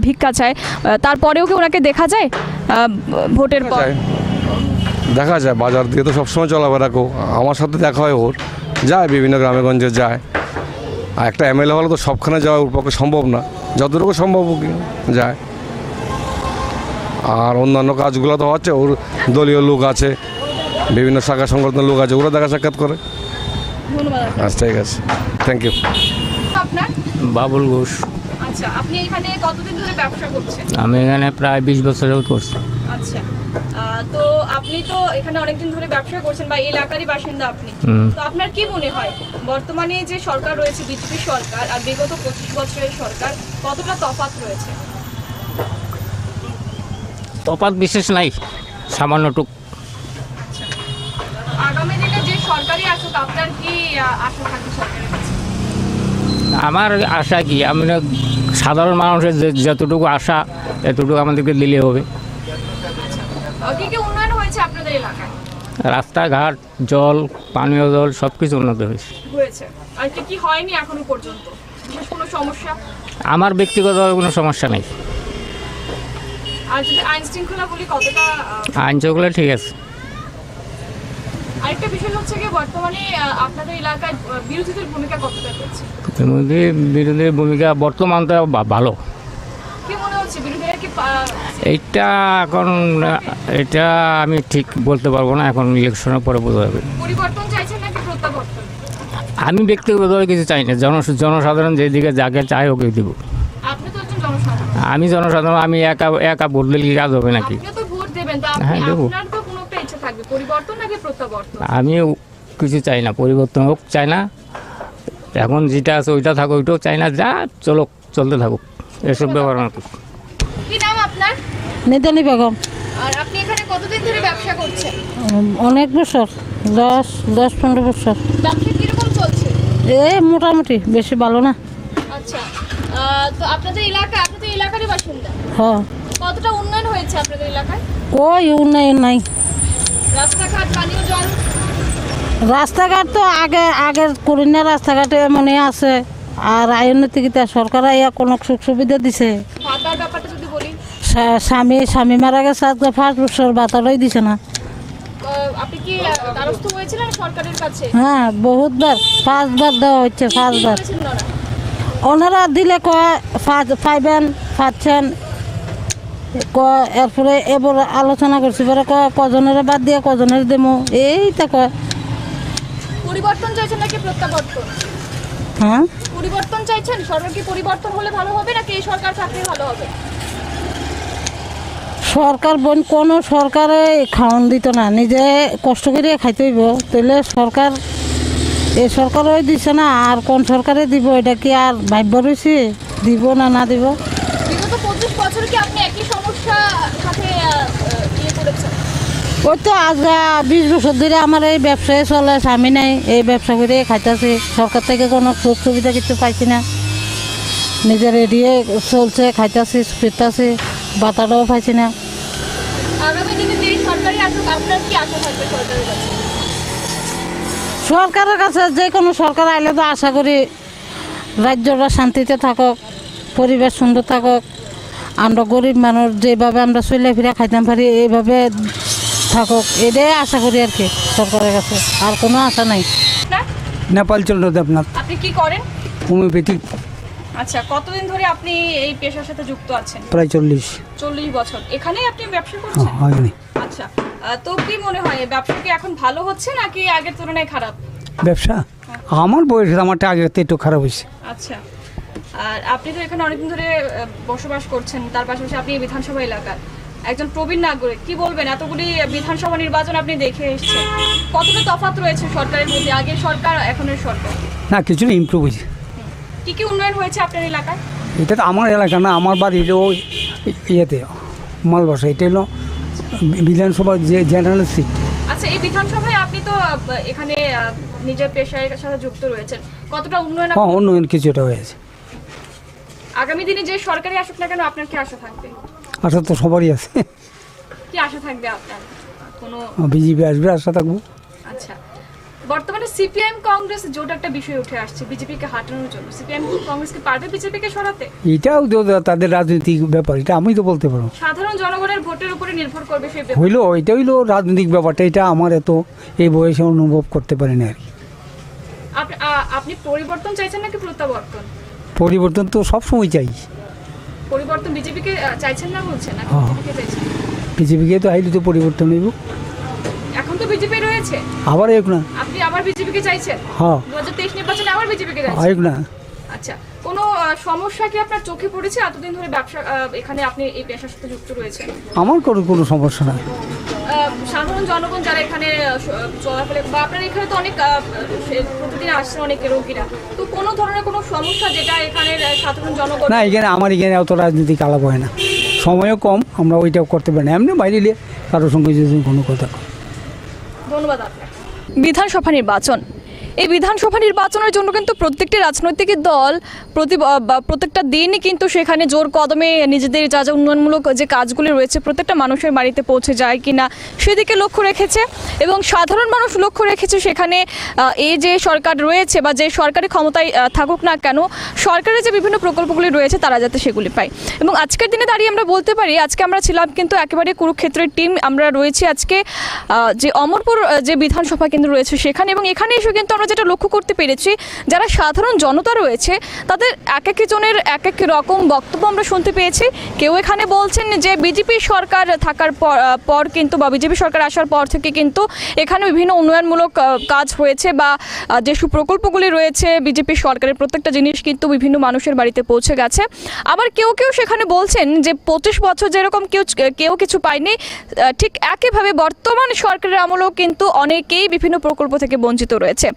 S1: ভিক্ষা চায়, তারপরেও কি ওনাকে দেখা যায় ভোটের পর?
S13: দেখা যায়, বাজার দিয়ে তো সবসময় চলাফেরা আমার সাথে দেখা হয়, ওর যায় বিভিন্ন গ্রামে গঞ্জে যায়। আর একটা এমএলএ হলে তো সবখানে যাওয়া ওর পক্ষে সম্ভব না, যতটুকু সম্ভব যায়। আর অন্যান্য কাজগুলো তো হচ্ছে, ওর দলীয় লোক আছে, বিভিন্ন শাখা সংগঠনের লোক আছে, ওরা দেখা সাক্ষাৎ করে। আচ্ছা, ঠিক আছে, থ্যাংক ইউ।
S1: আপনার?
S14: বাবুল ঘোষ।
S1: আচ্ছা, আপনি এখানে কতদিন ধরে ব্যবসা করছেন?
S14: আমি এখানে প্রায় 20 বছর করছি।
S1: আচ্ছা, তো আপনি তো এখানে অনেকদিন ধরে ব্যবসা করছেন বা এলাকারই বাসিন্দা আপনি, তো আপনার কি মনে হয় বর্তমানে যে সরকার রয়েছে বিজেপি সরকার আর বিগত 25 বছরের সরকার, কতটা তফাৎ রয়েছে?
S14: তফাৎ বিশেষ নাই, সামান্যটুক।
S1: আগামী দিনে যে সরকারি আসুক, আপনার কি আশা থাকে সরকারের কাছে?
S14: আমার আশা কি, আমি সাধারণ মানুষের যতটুকু আশা এতটুকু আমাদেরকে দিলে হবে।
S1: কি কি উন্নয়ন হয়েছে আপনাদের এলাকায়?
S14: রাস্তাঘাট, জল, পানীয় জল সব কিছু উন্নত হয়েছে।
S1: আর কি হয়নি এখনো পর্যন্ত? বিশেষ কোনো সমস্যা?
S14: আমার ব্যক্তিগত কোনো সমস্যা নেই।
S1: আর যদি আইন শৃঙ্খলা বলি, কতটা?
S14: আইন শৃঙ্খলা ঠিক আছে।
S1: আরেকটা বিষয় হচ্ছে কি, বর্তমানে আপনাদের এলাকায় বিরোধীদের ভূমিকা কতটা রয়েছে?
S14: বিরোধীর ভূমিকা বর্তমান তো ভালো।
S1: কি মনে হচ্ছে বিরোধীরা কি
S14: এইটা এখন এটা আমি ঠিক বলতে পারবো না, এখন ইলেকশনের পরে বোঝা যাবে।
S1: পরিবর্তন চাইছেন নাকি প্রত্যাবর্তন?
S14: আমি ব্যক্তিগতভাবে কিছু চাই না, জনসাধারণ যেদিকে যাকে চায় ওকে দিব।
S1: আপনি তো একজন জনসাধারণ।
S14: আমি জনসাধারণ, আমি একা ভোট দিলে কি কাজ হবে নাকি?
S1: আপনি তো ভোট দেবেন, তো
S14: হ্যাঁ, দেবো।
S1: আপনার তো কোনো একটা ইচ্ছা থাকবে, পরিবর্তন নাকি প্রত্যাবর্তন?
S14: আমি কিছু চাই না, পরিবর্তন হোক চাই না, এখন যেটা আছে ওইটা থাকুক, ওইটাও চাই না, যা চলতে থাকুক, এসব ব্যাপার না।
S1: কি নাম আপনার?
S3: নিদানি বেগম।
S1: আর আপনি এখানে কতদিন ধরে ব্যবসা করছেন?
S3: অনেক বছর, 10-15 বছর।
S1: ব্যবসা কিরকম চলছে?
S3: মোটামুটি, বেশি ভালো না।
S1: আচ্ছা, তো আপনাদের এলাকারই বাসিন্দা?
S3: হ্যাঁ।
S1: কতটা উন্নয়ন হয়েছে আপনাদের এলাকায়?
S3: কই উন্নয়ন নাই।
S1: রাস্তাঘাট, পানীয় জল?
S3: রাস্তাঘাট তো আগে করি না, রাস্তাঘাটে মনে আছে। আর আইনতিকিতা সরকার কোনো সুখ সুবিধা দিছে।
S1: ভাতার ব্যাপারটা যদি বলি,
S3: স্বামী মারা গেছে, আজকে 5 বছর ভাতাটাই দিছে না।
S1: আপনি কি দ্বারস্থ হয়েছিলেন সরকারের কাছে?
S3: হ্যাঁ, বহুতবার, 5 বার দেওয়া হচ্ছে, 5 বার। ওনারা দিলে কয় পাচ্ছেন, এরপরে এবার আলোচনা করছি, পরে কজনের বাদ দিয়ে কজনের দেবো, এইটা কয়।
S1: পরিবর্তন চাইছেন নাকি প্রত্যাবর্তন?
S3: হ্যাঁ,
S1: পরিবর্তন চাইছেন? সরকার কি পরিবর্তন হলে ভালো হবে নাকি এই সরকার থাকলে ভালো হবে?
S8: সরকার কোনো সরকারে খাওয়ান দিত না, নিজে কষ্ট করে খাইতে হইব। তাহলে সরকার এই সরকারও দিছে না, আর কোন সরকারে দিব এটা কি আর ভাববার রয়েছে দিব না না দিব।
S1: বিগত 25 বছর কি আপনি একই সমস্যা সাথে করেছেন?
S8: ওই তো আজ 20 বছর ধরে আমার এই ব্যবসায় চলে, স্বামী নাই, এই ব্যবসা করে খাইতেছি। সরকার থেকে কোনো সুযোগ সুবিধা কিছু পাইছি না, নিজের এড়িয়ে চলছে, খাইতেছি ফিরতেছি, বাতাটাও পাইছি না।
S1: আগামী দিনে যে সরকারি আসুক আপনার কি আশা থাকবে সরকারের কাছে?
S8: সরকারের কাছে যে কোনো সরকার আইলে তো আশা করি রাজ্যটা শান্তিতে থাকুক, পরিবেশ সুন্দর থাকুক, আমরা গরিব মানুষ যেভাবে আমরা চলে ফিরে খাইতাম পারি এইভাবে থাকুক, এটাই আশা করি আর কি সরকারের কাছে, আর কোনো আশা নাই।
S12: নেপাল চন্দ্র দেবনাথ।
S1: আপনি কি করেন?
S12: হোমিওপ্যাথিক।
S1: আচ্ছা, কতদিন ধরে আপনি এই পেশার সাথে যুক্ত আছেন?
S12: প্রায়
S1: 40 বছর। এখানেই আপনি ব্যবসা করছেন?
S12: হয়নি।
S1: আচ্ছা, তো কি মনে হয় ব্যবসা কি এখন ভালো হচ্ছে নাকি আগের তুলনায় খারাপ?
S12: ব্যবসা আমার বয়সে আমারটা আগে একটু খারাপ হয়েছে।
S1: আচ্ছা, আর আপনি তো এখানে অনেকদিন ধরে বসবাস করছেন, তার পাশাপাশি আপনি বিধানসভা এলাকার একজন প্রবীণ নাগরিক, কি বলবেন এতগুলি বিধানসভা নির্বাচন আপনি দেখে এসেছেন, কতটা তফাৎ রয়েছে সরকারের মধ্যে, আগের সরকার এখনের সরকার?
S12: না, কিছু না, ইমপ্রুভ হয়েছে।
S1: কি কি উন্নয়ন হয়েছে আপনার এলাকায়?
S12: এটা তো আমার এলাকা না, আমার বাড়ি হলো ইয়েতে মালবাসা, এটা হলো বিধানসভার যে জেনারেল সিট।
S1: আচ্ছা, এই বিধানসভায় আপনি তো এখানে নিজের পেশার সাথে যুক্ত রয়েছেন, কতটা উন্নয়ন?
S12: হ্যাঁ, উন্নয়ন কিছুটা হয়েছে।
S1: আগামী দিনে যে সরকারি আসুক না কেন আপনার কি আশা থাকবে?
S12: আশা তো সবারই আছে।
S1: কি আশা থাকবে আপনার? কোনো
S12: বিজেপি আসবে আশা থাকবো।
S1: আচ্ছা, বর্তমানে সিপিএম কংগ্রেস জোট একটা বিষয় উঠে আসছে বিজেপিকে হাঁটানোর জন্য, সিপিএম কংগ্রেস কি পারবে বিজেপিকে সরাতে?
S12: এটাও তো তাদের রাজনৈতিক ব্যাপার, এটা আমি তো বলতে পারবো।
S1: সাধারণ জনগণের ভোটের উপরে নির্ভর করবে সেই ব্যাপার।
S12: হইলো, এটা হইলো রাজনৈতিক ব্যাপারটা, এটা আমার এত এই বয়সে অনুভব করতে পারি না আর কি।
S1: আপনি পরিবর্তন চাইছেন নাকি প্রত্যাবর্তন?
S12: পরিবর্তন তো সবসময় চাই।
S1: পরিবর্তন বিজেপিকে চাইছেন না বলছেন নাকি বিজেপিকে চাইছেন?
S12: বিজেপিকে তো আইলে তো পরিবর্তন হইব।
S1: এখন তো বিজেপি রয়েছে,
S12: আবার এক না,
S1: আপনি আবার বিজেপিকে চাইছেন?
S12: হ্যাঁ,
S1: 2023 নির্বাচনে আবার বিজেপিকে
S12: এক
S1: চাইছেন
S12: না।
S1: আচ্ছা, কোনো সমস্যা কি আপনার চোখে পড়েছে এতদিন ধরে ব্যবসা এখানে আপনি এই পেশার সাথে যুক্ত রয়েছেন?
S12: আমার কোনো সমস্যা নাই।
S1: সাধারণ জনগণ যারা এখানে চলাফেরা বা আপনার এখানে তো অনেক প্রতিদিন আসছেন অনেক রোগীরা, তো কোনো ধরনের কোনো সমস্যা যেটা এখানে সাধারণ জনগণ?
S12: না, আমার এখানে অত রাজনীতিক আলাপ হয় না, সময়ও কম, আমরা ওইটাও করতে পারি না। এমনি বাইরে কারোর সঙ্গে যদি কোনো কথা।
S1: ধন্যবাদ আপনাকে। বিধানসভা নির্বাচন, এই বিধানসভা নির্বাচনের জন্য কিন্তু প্রত্যেকটি রাজনৈতিক দল প্রত্যেকটা দিনই কিন্তু সেখানে জোর কদমে নিজেদের যা যা উন্নয়নমূলক যে কাজগুলি রয়েছে প্রত্যেকটা মানুষের বাড়িতে পৌঁছে যায় কিনা সেদিকে লক্ষ্য রেখেছে, এবং সাধারণ মানুষ লক্ষ্য রেখেছে সেখানে এই যে সরকার রয়েছে বা যে সরকারি ক্ষমতায় থাকুক না কেন, সরকারের যে বিভিন্ন প্রকল্পগুলি রয়েছে তারা যাতে সেগুলি পায়। এবং আজকের দিনে দাঁড়িয়ে আমরা বলতে পারি আজকে আমরা ছিলাম কিন্তু একেবারে কুরুক্ষেত্রের টিম, আমরা রয়েছি আজকে যে অমরপুর যে বিধানসভা কেন্দ্র রয়েছে সেখানে, এবং এখানে এসে কিন্তু আমরা যেটা লক্ষ্য করতে পেরেছি যারা সাধারণ জনতা রয়েছে তাদের এক এক জনের এক এক রকম বক্তব্য আমরা শুনতে পেয়েছি। কেউ এখানে বলছেন যে বিজেপি সরকার থাকার পর কিন্তু বা বিজেপি সরকার আসার পর থেকে কিন্তু এখানে বিভিন্ন উন্নয়নমূলক কাজ হয়েছে বা যেসব প্রকল্পগুলি রয়েছে বিজেপি সরকারের প্রত্যেকটা জিনিস কিন্তু বিভিন্ন মানুষের বাড়িতে পৌঁছে গেছে। আবার কেউ কেউ সেখানে বলছেন যে 25 বছর যেরকম কেউ কিছু পায়নি, ঠিক একইভাবে বর্তমান সরকারের আমলেও কিন্তু অনেকেই বিভিন্ন প্রকল্প থেকে বঞ্চিত রয়েছে।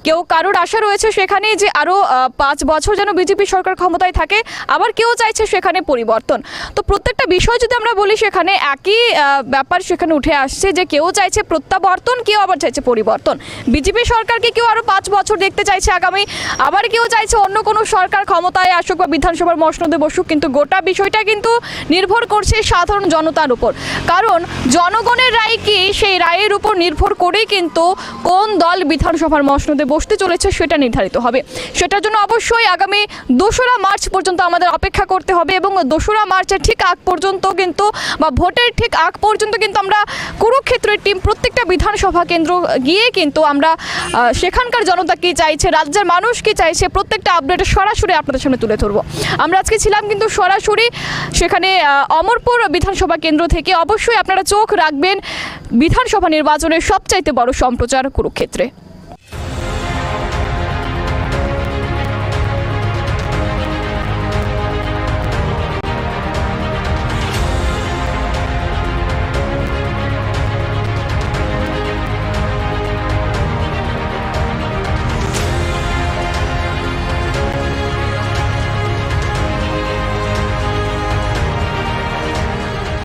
S1: কেউ কারোর আশা রয়েছে সেখানে যে আরও 5 বছর যেন বিজেপি সরকার ক্ষমতায় থাকে, আবার কেউ চাইছে সেখানে পরিবর্তন। তো প্রত্যেকটা বিষয় যদি আমরা বলি সেখানে একই ব্যাপার সেখানে উঠে আসছে যে কেউ চাইছে প্রত্যাবর্তন, কেউ আবার চাইছে পরিবর্তন। বিজেপি সরকারকে কেউ আরও 5 বছর দেখতে চাইছে আগামী, আবার কেউ চাইছে অন্য কোনো সরকার ক্ষমতায় আসুক বা বিধানসভার মসনদে বসুক, কিন্তু গোটা বিষয়টা কিন্তু নির্ভর করছে সাধারণ জনতার উপর। কারণ জনগণের রায় কি, সেই রায়ের উপর নির্ভর করেই কিন্তু কোন দল বিধানসভার মসনদে বসতে চলেছে সেটা নির্ধারিত হবে। সেটার জন্য অবশ্যই আগামী 2রা মার্চ পর্যন্ত আমাদের অপেক্ষা করতে হবে, এবং 2রা মার্চের ঠিক আগ পর্যন্ত কিন্তু বা ভোটের ঠিক আগ পর্যন্ত কিন্তু আমরা কুরুক্ষেত্রের টিম প্রত্যেকটা বিধানসভা কেন্দ্র গিয়ে কিন্তু আমরা সেখানকার জনতা কি চাইছে, রাজ্যের মানুষ কি চাইছে, প্রত্যেকটা আপডেট সরাসরি আপনাদের সামনে তুলে ধরবো। আমরা আজকে ছিলাম কিন্তু সরাসরি সেখানে অমরপুর বিধানসভা কেন্দ্র থেকে। অবশ্যই আপনারা চোখ রাখবেন বিধানসভা নির্বাচনের সবচাইতে বড় সম্প্রচার কুরুক্ষেত্রে।